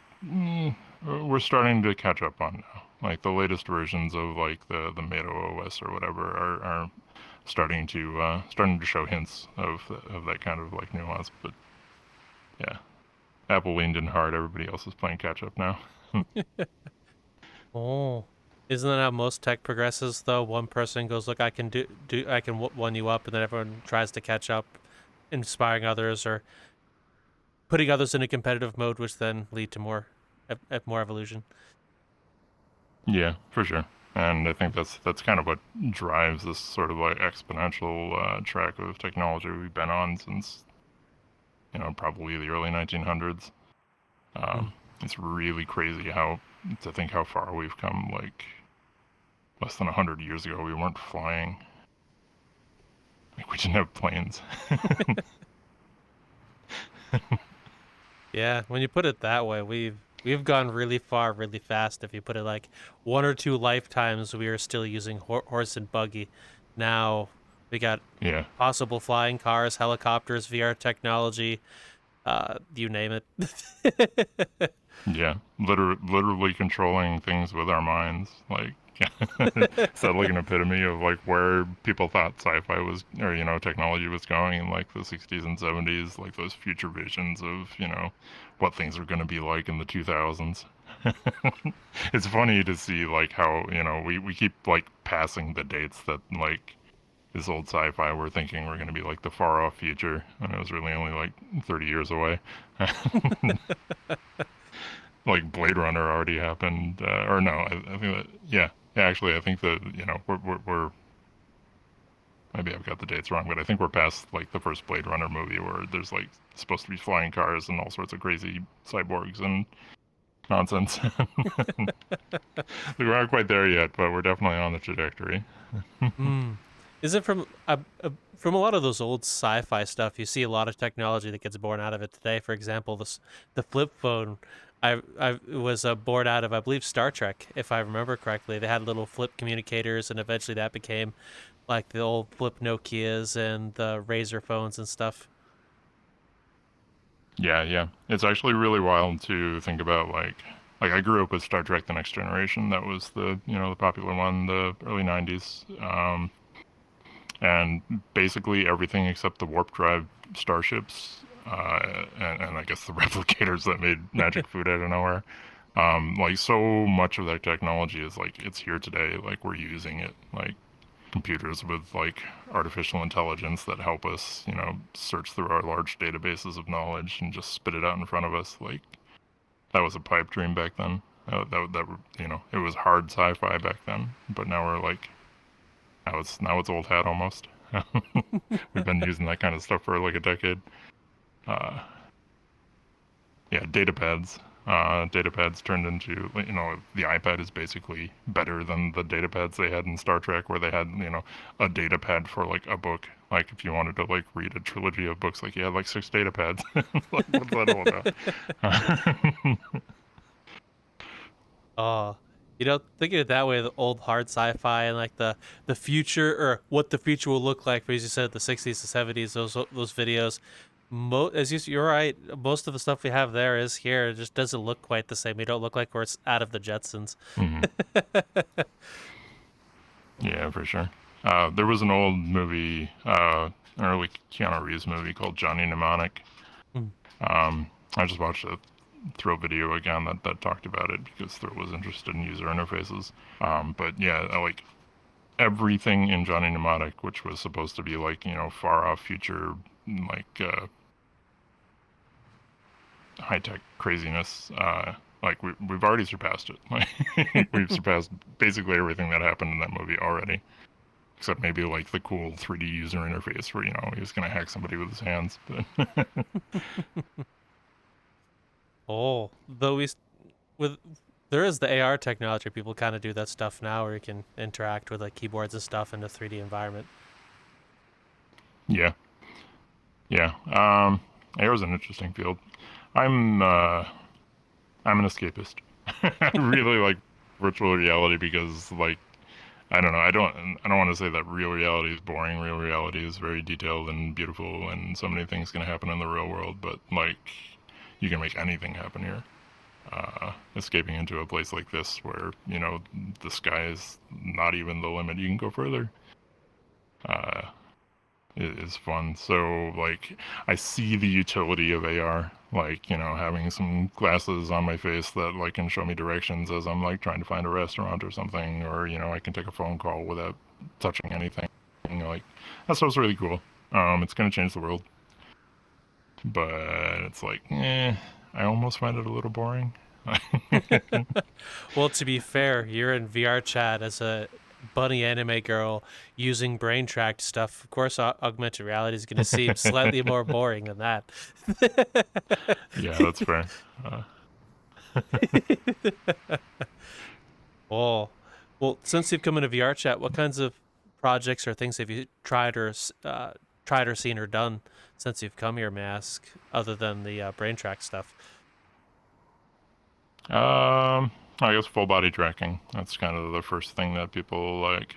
we're starting to catch up on now. Like, the latest versions of like the Meta OS or whatever are starting to show hints of that kind of like nuance. But yeah, Apple leaned in hard. Everybody else is playing catch up now. Oh, isn't that how most tech progresses though? One person goes, "Look, I can I can one you up," and then everyone tries to catch up, inspiring others or putting others in a competitive mode, which then lead to more evolution. Yeah, for sure. And I think that's kind of what drives this sort of like exponential track of technology we've been on since probably the early 1900s. It's really crazy to think how far we've come. Like, less than 100 years ago, we weren't flying. Like, we didn't have planes. Yeah, when you put it that way, we've gone really far, really fast. If you put it like 1 or 2 lifetimes, we are still using horse and buggy. Now we got possible flying cars, helicopters, VR technology, you name it. Yeah, literally controlling things with our minds. Like, is that like an epitome of like where people thought sci-fi was, or technology was going in like the 60s and 70s, like those future visions of what things are going to be like in the 2000s. It's funny to see like how we keep like passing the dates that like this old sci-fi we're thinking we're going to be like the far off future, and it was really only like 30 years away. Like, Blade Runner already happened, or no, I think that, yeah, actually, I think that, we're, maybe I've got the dates wrong, but I think we're past, like, the first Blade Runner movie where there's, like, supposed to be flying cars and all sorts of crazy cyborgs and nonsense. We're not quite there yet, but we're definitely on the trajectory. Is it from a lot of those old sci-fi stuff? You see a lot of technology that gets born out of it today. For example, the flip phone, I was born out of, I believe, Star Trek, if I remember correctly. They had little flip communicators, and eventually that became like the old flip Nokias and the Razor phones and stuff. Yeah. It's actually really wild to think about, like I grew up with Star Trek: The Next Generation. That was the the popular one, the early 90s. And basically everything except the warp drive starships, and I guess the replicators that made magic food out of nowhere. Like, so much of that technology is like, it's here today. Like, we're using it. Like, computers with like artificial intelligence that help us, search through our large databases of knowledge and just spit it out in front of us. Like, that was a pipe dream back then. It was hard sci-fi back then. But now we're like, now it's old hat almost. We've been using that kind of stuff for like a decade. Data pads. Data pads turned into, the iPad is basically better than the data pads they had in Star Trek, where they had, a data pad for like a book. Like, if you wanted to like read a trilogy of books, like, you had like 6 data pads. Like, what's that all about? You know, thinking it that way, the old hard sci-fi and like the future or what the future will look like, as you said, the 60s to 70s, those videos. You're right. Most of the stuff we have there is here. It just doesn't look quite the same. We don't look like we're out of the Jetsons. Yeah, for sure. There was an old movie, early Keanu Reeves movie called Johnny Mnemonic. I just watched a Thrill video again that talked about it because Thrill was interested in user interfaces. But yeah, like everything in Johnny Mnemonic, which was supposed to be like, far off future, like high tech craziness, like we've already surpassed it. Like we've surpassed basically everything that happened in that movie already, except maybe like the cool 3D user interface where he was gonna hack somebody with his hands. But Oh, though there is the AR technology. People kind of do that stuff now, where you can interact with like keyboards and stuff in a 3D environment. yeah, AR is an interesting field. I'm an escapist. I really like virtual reality because, like, I don't know. I don't want to say that real reality is boring. Real reality is very detailed and beautiful, and so many things can happen in the real world. But like, you can make anything happen here. Escaping into a place like this, where the sky is not even the limit. You can go further. Is fun. So like, I see the utility of AR, like, having some glasses on my face that like can show me directions as I'm like trying to find a restaurant or something, or I can take a phone call without touching anything. Like, that stuff's really cool. It's gonna change the world, but it's like, I almost find it a little boring. Well, to be fair, you're in VRchat as a bunny anime girl using brain tracked stuff. Of course, augmented reality is going to seem slightly more boring than that. Yeah, that's fair. Oh, well, since you've come into VRchat, what kinds of projects or things have you tried or seen or done since you've come here, may I ask, other than the brain track stuff? I guess full body tracking. That's kind of the first thing that people like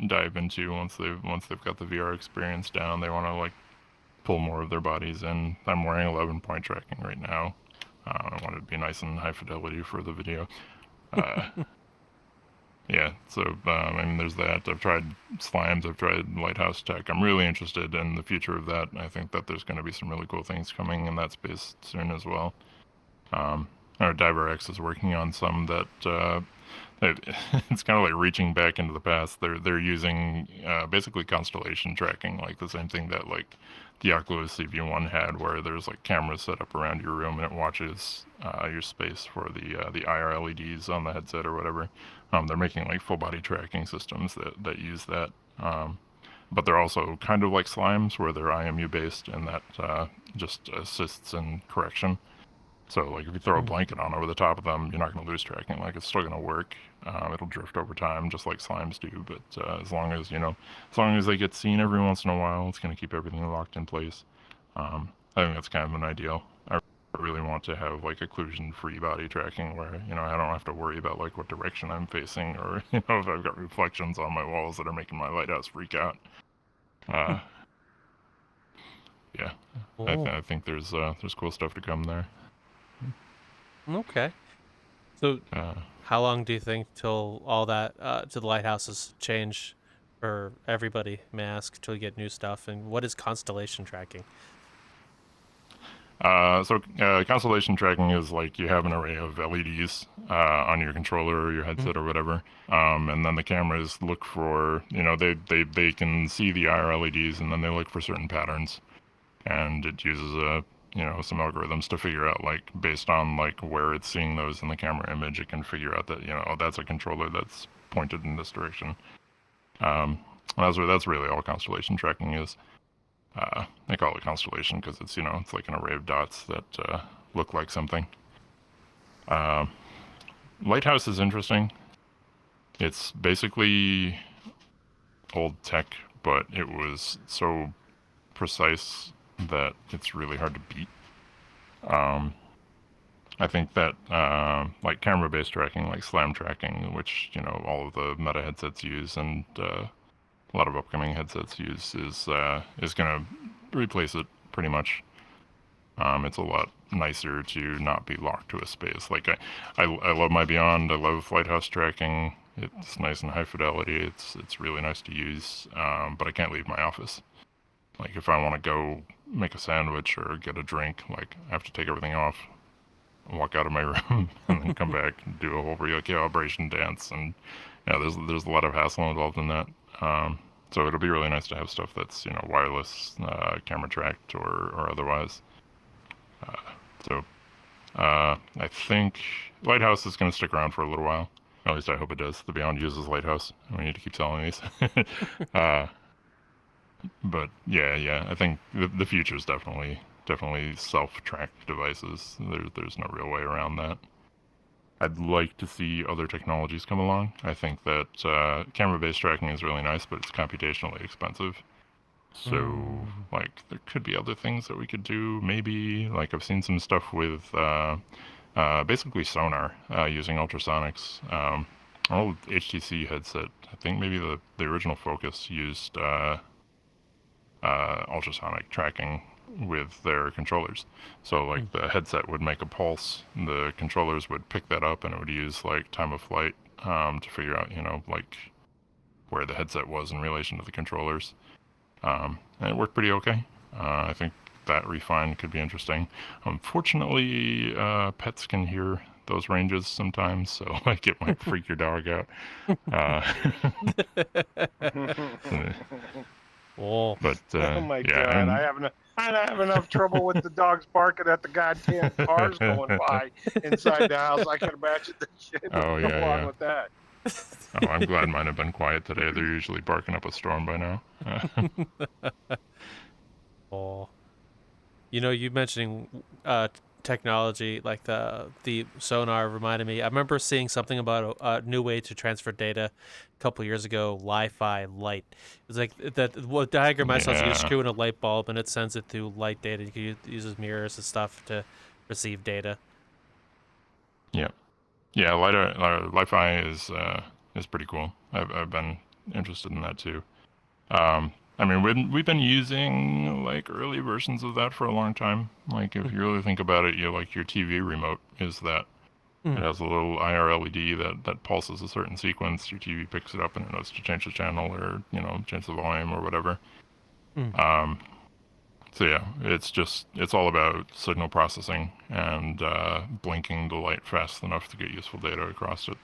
dive into once they've got the VR experience down. They want to like pull more of their bodies in. I'm wearing 11-point tracking right now. I want it to be nice and high fidelity for the video. Yeah, so I mean, there's that. I've tried slimes. I've tried lighthouse tech. I'm really interested in the future of that. I think that there's going to be some really cool things coming in that space soon as well. Our DiverX is working on some that it's kind of like reaching back into the past. They're using basically constellation tracking, like the same thing that like the Oculus CV1 had, where there's like cameras set up around your room and it watches your space for the IR LEDs on the headset or whatever. They're making like full body tracking systems that use that. But they're also kind of like slimes, where they're IMU based, and that just assists in correction. So, like, if you throw a blanket on over the top of them, you're not going to lose tracking. Like, it's still going to work. It'll drift over time, just like slimes do. But as long as they get seen every once in a while, it's going to keep everything locked in place. I think that's kind of an ideal. I really want to have like occlusion-free body tracking, where I don't have to worry about like what direction I'm facing, or if I've got reflections on my walls that are making my lighthouse freak out. Yeah, I think there's cool stuff to come there. Okay. So, how long do you think till all that to the lighthouses change for everybody? May I ask, till you get new stuff? And what is constellation tracking? Constellation tracking is like you have an array of LEDs on your controller or your headset or whatever, and then the cameras look for they can see the IR LEDs, and then they look for certain patterns, and it uses some algorithms to figure out, like, based on like where it's seeing those in the camera image, it can figure out that that's a controller that's pointed in this direction. That's really all constellation tracking is. They call it constellation because it's it's like an array of dots that look like something. Lighthouse is interesting. It's basically old tech, but it was so precise that it's really hard to beat. I think that like camera-based tracking, like slam tracking, which all of the Meta headsets use and a lot of upcoming headsets use, is going to replace it pretty much. It's a lot nicer to not be locked to a space. Like I love my Beyond. I love Lighthouse tracking. It's nice and high fidelity. It's really nice to use. But I can't leave my office. Like if I want to go make a sandwich or get a drink, like I have to take everything off, walk out of my room, and then come back and do a whole recalibration dance. And there's a lot of hassle involved in that. So it'll be really nice to have stuff that's wireless, camera tracked or otherwise. I think Lighthouse is going to stick around for a little while. At least I hope it does. The Beyond uses Lighthouse. We need to keep selling these. But yeah, I think the future is definitely self-tracked devices. There's no real way around that. I'd like to see other technologies come along. I think that camera-based tracking is really nice, but it's computationally expensive. So, like, there could be other things that we could do. Maybe, like, I've seen some stuff with basically sonar using ultrasonics. An old HTC headset, I think maybe the original Focus used ultrasonic tracking with their controllers. So, like, the headset would make a pulse, the controllers would pick that up, and it would use, like, time of flight to figure out, like, where the headset was in relation to the controllers. And it worked pretty okay. I think that refine could be interesting. Unfortunately, pets can hear those ranges sometimes, so like it might freak your dog out. But oh my yeah, God, I have enough trouble with the dogs barking at the goddamn cars going by inside the house. I can imagine the shit that would go along with that. Oh, I'm glad mine have been quiet today. They're usually barking up a storm by now. You mentioning technology like the sonar reminded me. I remember seeing something about a new way to transfer data a couple years ago. Li-Fi light. It's like that. What diagram I saw is you screw in a light bulb and it sends it through light data. You can use mirrors and stuff to receive data. Yeah, Li-Fi is pretty cool. I've been interested in that too. I mean, we've been using like early versions of that for a long time. Like if you really think about it, your TV remote is that. It has a little IR LED that pulses a certain sequence. Your TV picks it up and it knows to change the channel or change the volume or whatever. So yeah, it's all about signal processing and blinking the light fast enough to get useful data across it.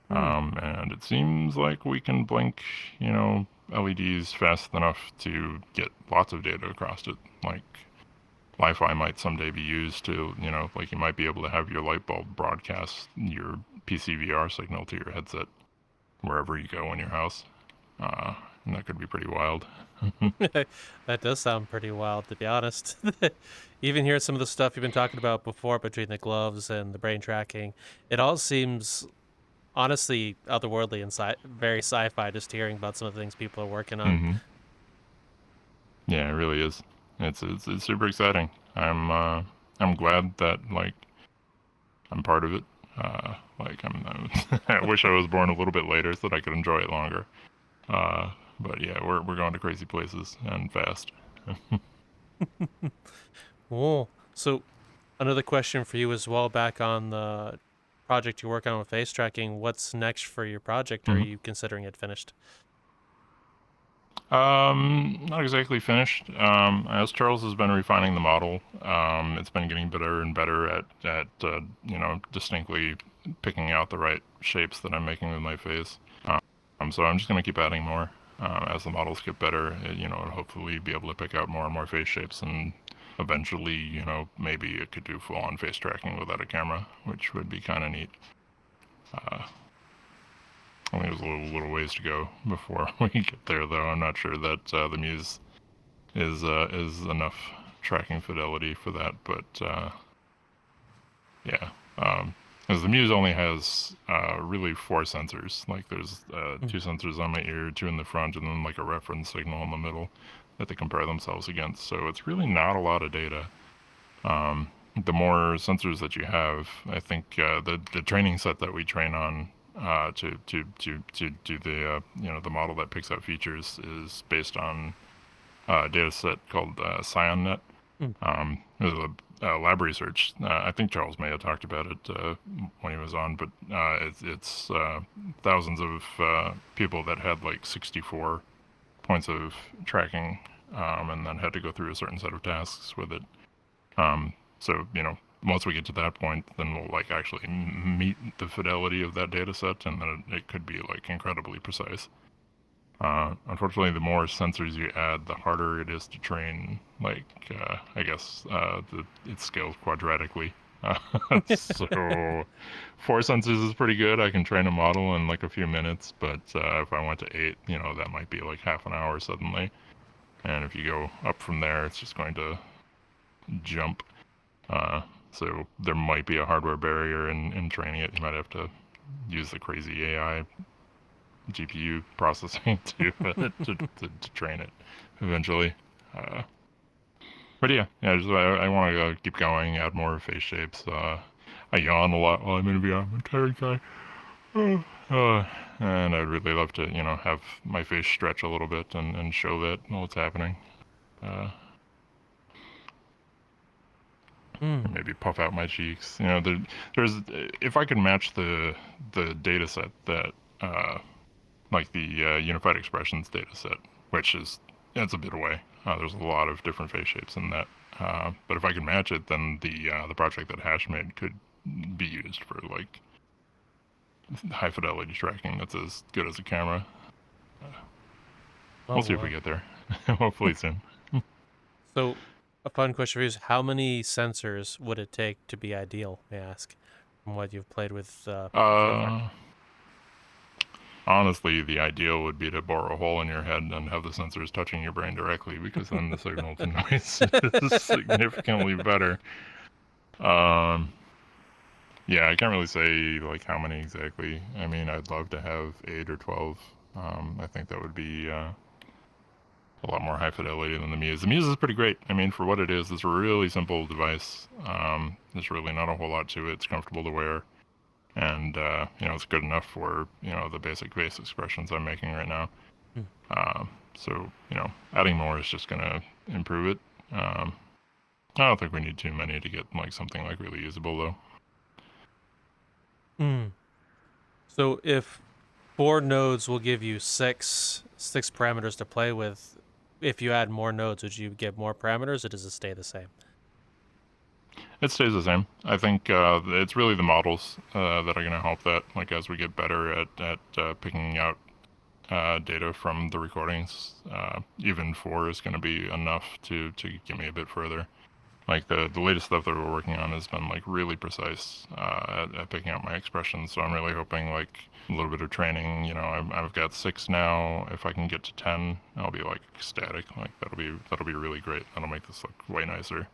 And it seems like we can blink, LEDs fast enough to get lots of data across it. Like Li-Fi might someday be used to, like you might be able to have your light bulb broadcast your PCVR signal to your headset wherever you go in your house. And that could be pretty wild. That does sound pretty wild, to be honest. Even hearing some of the stuff you've been talking about before between the gloves and the brain tracking, it all seems honestly otherworldly and very sci-fi, just hearing about some of the things people are working on. Yeah, it really is. It's super exciting. I'm glad that like I'm part of it. I wish I was born a little bit later so that I could enjoy it longer. But yeah, we're going to crazy places and fast. Cool. So another question for you as well, back on the project you're working on with face tracking, what's next for your project? Or are you considering it finished? Not exactly finished. As Charles has been refining the model, it's been getting better and better at distinctly picking out the right shapes that I'm making with my face. So I'm just going to keep adding more as the models get better. It'll hopefully be able to pick out more and more face shapes, and eventually, maybe it could do full-on face tracking without a camera, which would be kind of neat. I think there's a little ways to go before we get there, though. I'm not sure that the Muse is enough tracking fidelity for that, but yeah. Because the Muse only has really 4 sensors. Like there's 2 sensors on my ear, 2 in the front, and then like a reference signal in the middle that they compare themselves against. So it's really not a lot of data. the more sensors that you have, I think the training set that we train on to do the the model that picks out features is based on a data set called ScionNet. It was a lab research. I think Charles may have talked about it when he was on, but it's thousands of people that had like 64 points of tracking, and then had to go through a certain set of tasks with it. So once we get to that point, then we'll like actually meet the fidelity of that data set, and then it could be like incredibly precise. Unfortunately, the more sensors you add, the harder it is to train. Like, I guess it scales quadratically. So 4 sensors is pretty good. I can train a model in like a few minutes, but if I went to 8, that might be like half an hour suddenly. And if you go up from there, it's just going to jump. So there might be a hardware barrier in training it. You might have to use the crazy AI GPU processing to train it eventually. But yeah, I want to keep going, add more face shapes. I yawn a lot while I'm in VR. I'm a tired guy. And I'd really love to, have my face stretch a little bit and show that what's happening. Maybe puff out my cheeks. There's if I can match the data set that like the unified expressions data set, which is it's a bit away. There's a lot of different face shapes in that. But if I can match it, then the project that Hash made could be used for like high fidelity tracking that's as good as a camera. We'll see if we get there. Hopefully soon. So, a fun question for you is: how many sensors would it take to be ideal? May I ask, from what you've played with? So far? Honestly, the ideal would be to bore a hole in your head and have the sensors touching your brain directly, because then the signal to noise is significantly better. Yeah, I can't really say like how many exactly. I mean, I'd love to have 8 or 12. I think that would be a lot more high fidelity than the Muse. The Muse is pretty great. I mean, for what it is, it's a really simple device. There's really not a whole lot to it. It's comfortable to wear. And, it's good enough for, the basic face expressions I'm making right now. So, adding more is just going to improve it. I don't think we need too many to get, like, something, like, really usable, though. So if 4 nodes will give you six parameters to play with, if you add more nodes, would you get more parameters, or does it stay the same? It stays the same. I think it's really the models that are going to help that. Like, as we get better at picking out data from the recordings, even 4 is going to be enough to get me a bit further. Like, the latest stuff that we're working on has been, like, really precise at picking out my expressions. So I'm really hoping, like, a little bit of training. I've got 6 now. If I can get to 10, I'll be, like, ecstatic. Like, that'll be really great. That'll make this look way nicer.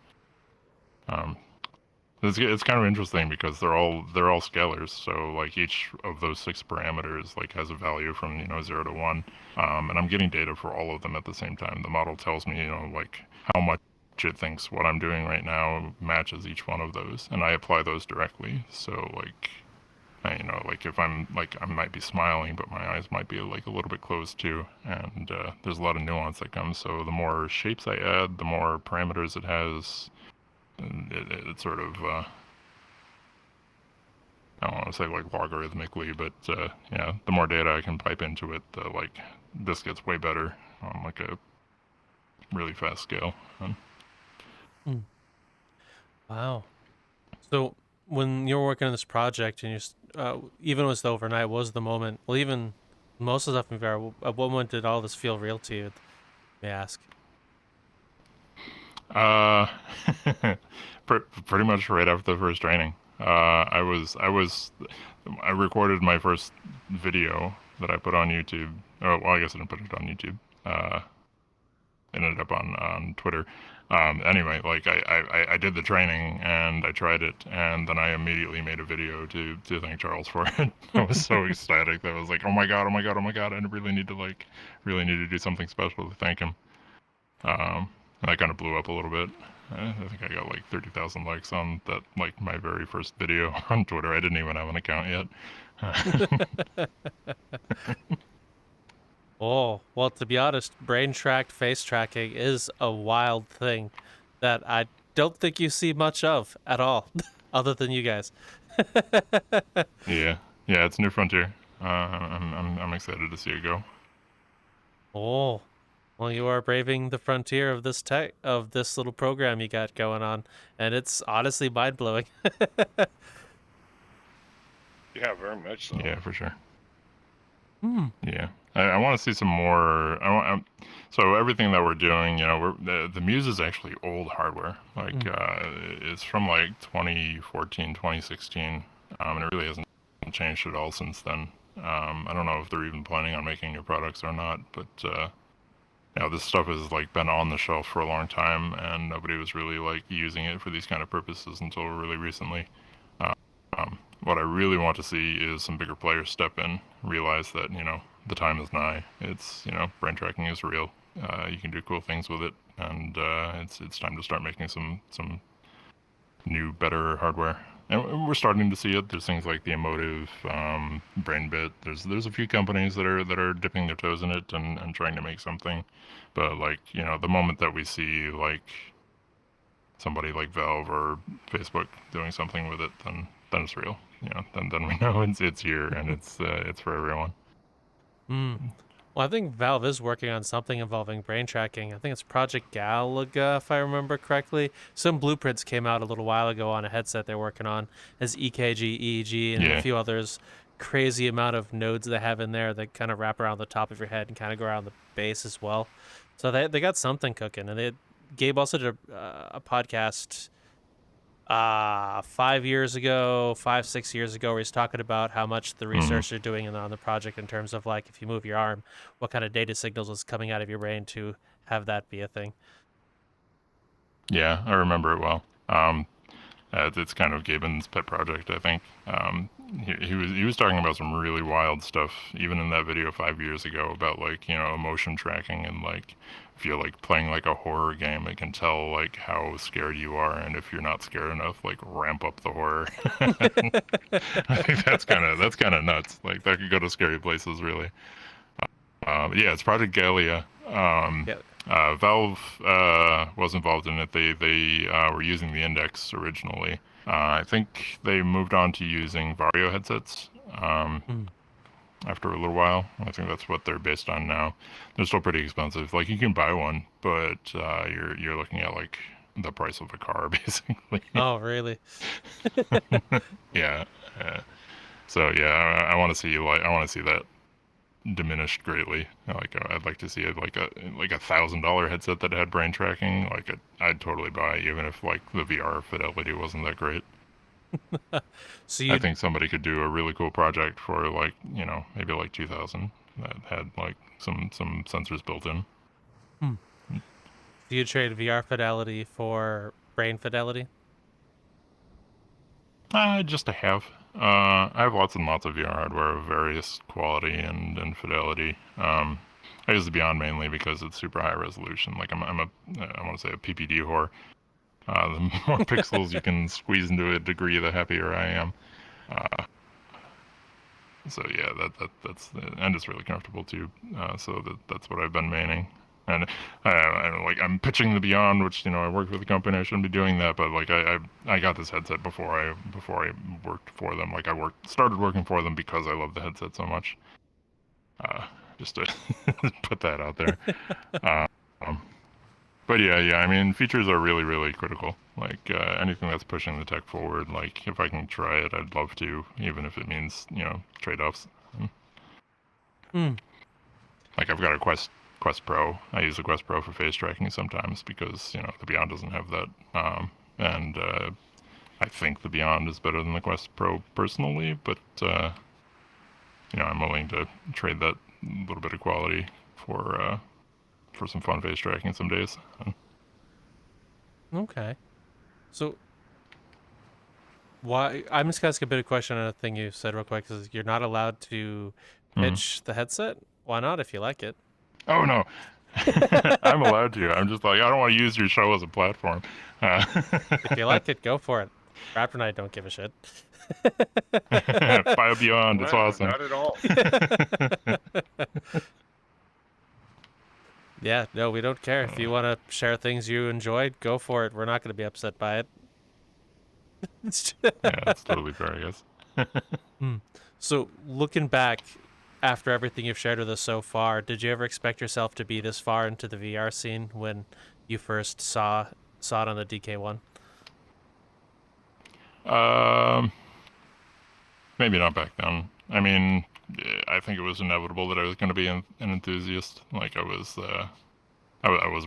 It's kind of interesting because they're all scalars. So, like, each of those 6 parameters, like, has a value from 0 to 1, and I'm getting data for all of them at the same time. The model tells me like how much it thinks what I'm doing right now matches each one of those, and I apply those directly. So, like, like, if I'm like, I might be smiling, but my eyes might be like a little bit closed too, and there's a lot of nuance that comes. So the more shapes I add, the more parameters it has. It sort of, I don't want to say like logarithmically, but the more data I can pipe into it, this gets way better on like a really fast scale. Wow. So when you were working on this project, and even was the overnight, was the moment? Well, even most of the stuff in VR. At what moment did all this feel real to you? May I ask? Pretty much right after the first training. I recorded my first video that I put on YouTube. Oh, well, I guess I didn't put it on YouTube. It ended up on Twitter. Anyway, like, I did the training and I tried it, and then I immediately made a video to thank Charles for it. I was so ecstatic that I was like, oh my god, I really need to do something special to thank him. And I kind of blew up a little bit. I think I got like 30,000 likes on that, like my very first video on Twitter. I didn't even have an account yet. Oh, well, to be honest, brain tracked face tracking is a wild thing that I don't think you see much of at all, other than you guys. Yeah, it's a new frontier. I'm excited to see it go. Oh, well, you are braving the frontier of this little program you got going on, and it's honestly mind blowing. Yeah, very much so. Yeah, for sure. Hmm. Yeah, I want to see some more. So everything that we're doing, the Muse is actually old hardware. Like it's from like 2014, 2016, and it really hasn't changed at all since then. I don't know if they're even planning on making new products or not, but this stuff has like been on the shelf for a long time, and nobody was really like using it for these kind of purposes until really recently. What I really want to see is some bigger players step in, realize that, the time is nigh. It's, brain tracking is real. You can do cool things with it, and it's time to start making some new, better hardware. And we're starting to see it. There's things like the Emotive, BrainBit. There's a few companies that are dipping their toes in it and trying to make something. But like, the moment that we see like somebody like Valve or Facebook doing something with it, then it's real. Then we know it's here and it's for everyone. Well, I think Valve is working on something involving brain tracking. I think it's Project Galaga, if I remember correctly. Some blueprints came out a little while ago on a headset they're working on, as EKG, EEG, and a few others. Crazy amount of nodes they have in there that kind of wrap around the top of your head and kind of go around the base as well. So they got something cooking. And Gabe also did a podcast 5 years ago, 6 years ago, where he's talking about how much the research they're doing on the project in terms of like if you move your arm, what kind of data signals is coming out of your brain to have that be a thing. Yeah, I remember it well. It's kind of Gaben's pet project, I think. He was talking about some really wild stuff, even in that video 5 years ago, about like emotion tracking and like if you're like playing like a horror game, it can tell like how scared you are, and if you're not scared enough, like ramp up the horror. I think that's kind of nuts. Like that could go to scary places, really. Yeah, it's Project Galia. Valve was involved in it. They were using the Index originally. I think they moved on to using Vario headsets after a little while. I think that's what they're based on now. They're still pretty expensive. Like you can buy one, but you're looking at like the price of a car, basically. Oh, really? Yeah. So yeah, I want to see that diminished greatly. Like I'd like to see it like a $1,000 headset that had brain tracking. Like I'd totally buy, even if like the VR fidelity wasn't that great. So I think somebody could do a really cool project for like maybe like 2,000 that had like some sensors built in. Do you trade VR fidelity for brain fidelity? Just to have. I have lots and lots of VR hardware of various quality and fidelity. I use the Beyond mainly because it's super high resolution. Like I want to say a PPD whore. The more pixels you can squeeze into a degree, the happier I am. So yeah, that's and it's really comfortable too. So that's what I've been maining. And I'm pitching the Beyond, which I work with a company. I shouldn't be doing that, but like I got this headset before I worked for them. Like started working for them because I love the headset so much. Just to put that out there. But yeah. I mean, features are really, really critical. Like anything that's pushing the tech forward. Like if I can try it, I'd love to, even if it means trade-offs. Like I've got a Quest Pro. I use the Quest Pro for face tracking sometimes because the Beyond doesn't have that. And I think the Beyond is better than the Quest Pro personally, but I'm willing to trade that little bit of quality for some fun face tracking some days. Okay. So why? I'm just gonna ask a bit of question on a thing you said real quick. Is you're not allowed to pitch the headset? Why not? If you like it. Oh no, I'm allowed to. I'm just like, I don't want to use your show as a platform. If you like it, go for it. Raptor and I don't give a shit. Bio Beyond, it's Wow, awesome. not at all. Yeah, no, we don't care. If you want to share things you enjoyed, go for it. We're not going to be upset by it. Yeah, that's totally fair, I guess. So, looking back after everything you've shared with us so far, did you ever expect yourself to be this far into the VR scene when you first saw it on the DK1? Maybe not back then. I mean, I think it was inevitable that I was going to be an enthusiast. Like I was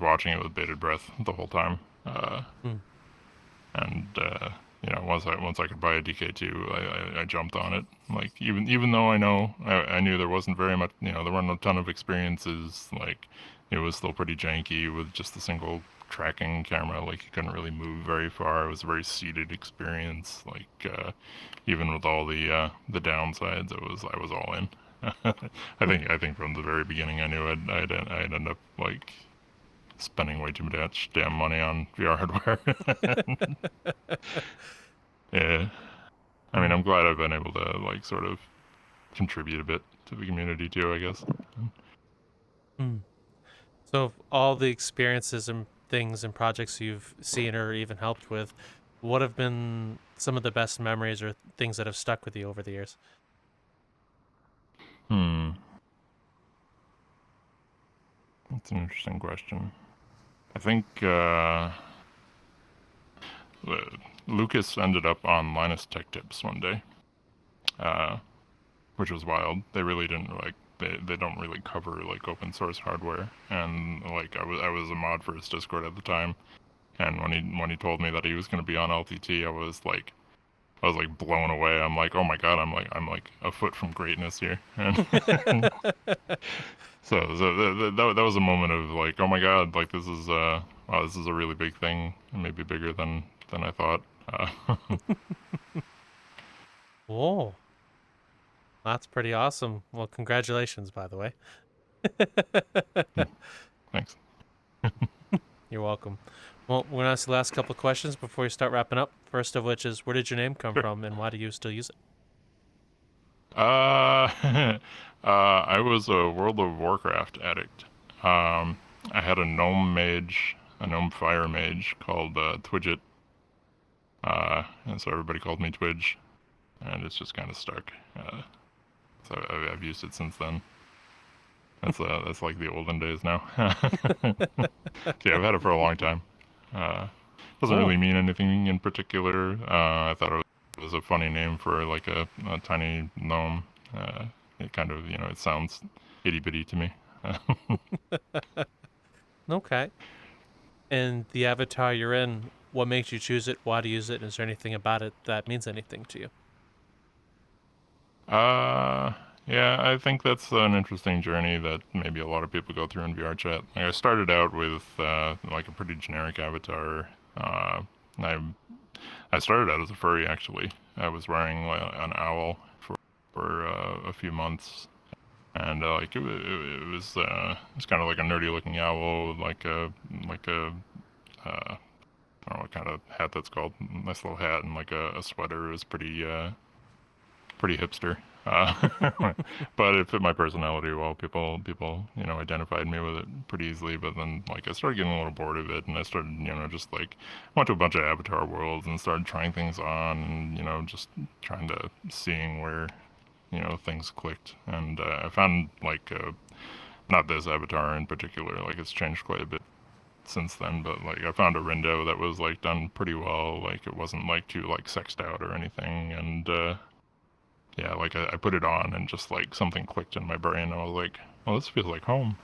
watching it with bated breath the whole time. And you know, once I could buy a DK2, I jumped on it. Like even though I knew there wasn't very much, you know, there weren't a ton of experiences. Like it was still pretty janky with just a single tracking camera. Like you couldn't really move very far. It was a very seated experience. Like even with all the downsides, I was all in. I think from the very beginning I knew I'd end up like spending way too much damn money on VR hardware. Yeah. I mean, I'm glad I've been able to like sort of contribute a bit to the community too, I guess. So, of all the experiences and things and projects you've seen or even helped with, what have been some of the best memories or things that have stuck with you over the years? That's an interesting question. I think Lucas ended up on Linus Tech Tips one day, which was wild. They really didn't like. They don't really cover like open source hardware, and like I was a mod for his Discord at the time, and when he told me that he was going to be on LTT, I was like blown away. I'm like, oh my god, I'm like a foot from greatness here. And so that was a moment of like, oh my god, like this is wow, this is a really big thing, maybe bigger than I thought. Oh, that's pretty awesome. Well, congratulations, by the way. Thanks. You're welcome. Well, we're going to ask the last couple of questions before we start wrapping up. First of which is, where did your name come from, and why do you still use it? I was a World of Warcraft addict. I had a gnome fire mage called Twidget. And so everybody called me Twidge, and it's just kind of stuck. So I've used it since then. That's like the olden days now. Yeah, I've had it for a long time. Doesn't really mean anything in particular. I thought it was a funny name for like a tiny gnome. It kind of, you know, it sounds itty bitty to me. Okay. And the avatar you're in, what makes you choose it? Why do you use it? Is there anything about it that means anything to you? Yeah, I think that's an interesting journey that maybe a lot of people go through in VRChat. Like I started out with like a pretty generic avatar. I started out as a furry actually. I was wearing an owl for a few months, and like it was kind of like a nerdy looking owl, like a I don't know what kind of hat that's called. Nice little hat and like a sweater. It was pretty hipster. But it fit my personality well. People, you know, identified me with it pretty easily. But then, like, I started getting a little bored of it, and I started, you know, just like went to a bunch of avatar worlds and started trying things on, and you know, just trying to seeing where, you know, things clicked. And I found like not this avatar in particular. Like, it's changed quite a bit since then, but like I found a Rindo that was like done pretty well. Like it wasn't like too like sexed out or anything, and yeah, like I put it on and just like something clicked in my brain. I was like, well, this feels like home.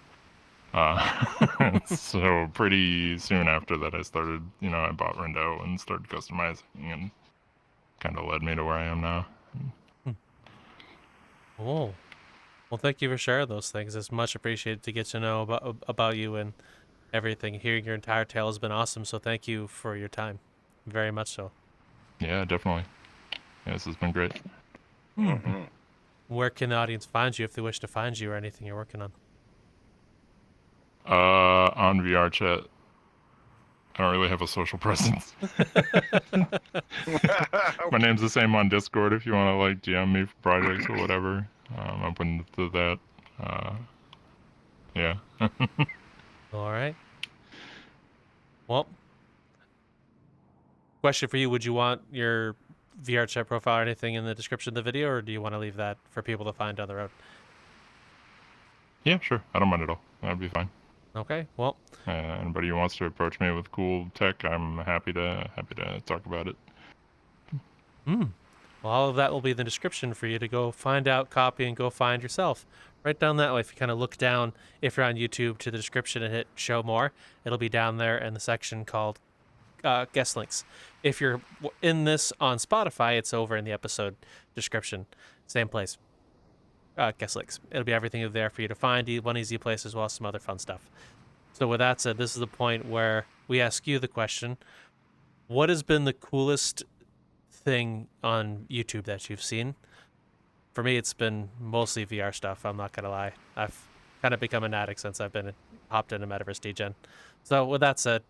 So pretty soon after that, I started, you know, I bought Rindo and started customizing, and kind of led me to where I am now. Oh, well, thank you for sharing those things. It's much appreciated to get to know about you and everything. Hearing your entire tale has been awesome, so thank you for your time. Very much so. Yeah, definitely. Yeah, this has been great. Where can the audience find you if they wish to find you or anything you're working on? On VRChat, I don't really have a social presence. My name's the same on Discord if you want to like DM me for projects or whatever. I'm open to that. Yeah. All right. Well, question for you: would you want your VRChat profile or anything in the description of the video, or do you want to leave that for people to find down the road? Yeah, sure. I don't mind at all. That'd be fine. Okay. Well, anybody who wants to approach me with cool tech, I'm happy to talk about it. well, all of that will be in the description for you to go find out, copy, and go find yourself. Right down that way. If you kind of look down, if you're on YouTube, to the description and hit show more, it'll be down there in the section called guest links. If you're in this on Spotify, it's over in the episode description. Same place. Guest links. It'll be everything there for you to find. One easy place as well as some other fun stuff. So with that said, this is the point where we ask you the question: what has been the coolest thing on YouTube that you've seen? For me, it's been mostly VR stuff. I'm not gonna lie. I've kind of become an addict since I've been hopped into Metaverse Degen. So with that said,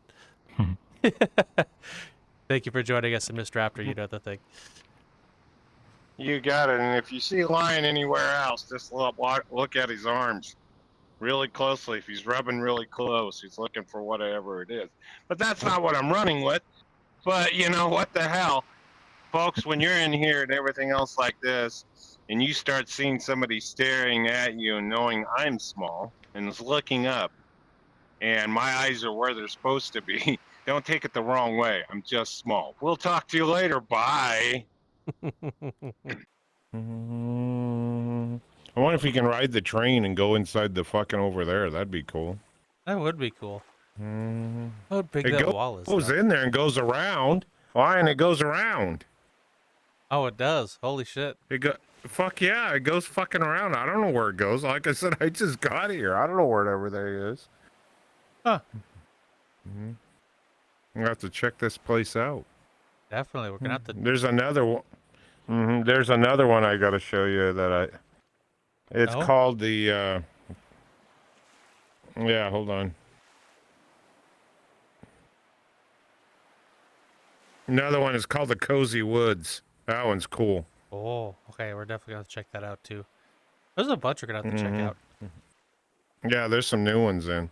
thank you for joining us, and Mr. Raptor, you know the thing. You got it. And if you see Lion anywhere else, just look at his arms really closely. If he's rubbing really close, he's looking for whatever it is. But that's not what I'm running with. But you know, what the hell? Folks, when you're in here and everything else like this, and you start seeing somebody staring at you and knowing I'm small and is looking up, and my eyes are where they're supposed to be, don't take it the wrong way. I'm just small. We'll talk to you later. Bye. I wonder if you can ride the train and go inside the fucking over there. That'd be cool. That would be cool. How big that wall is. It goes though. in there and goes around. Why? And it goes around. Oh, it does. Holy shit. Fuck yeah, it goes fucking around. I don't know where it goes. Like I said, I just got here. I don't know where everything is. Huh. I have to check this place out. Definitely. We're going to have to. There's another one. There's another one I got to show you that it's called the, yeah, hold on. Another one is called the Cozy Woods. That one's cool. Oh, okay. We're definitely going to check that out too. There's a bunch we're going to have to check out. Yeah, there's some new ones in.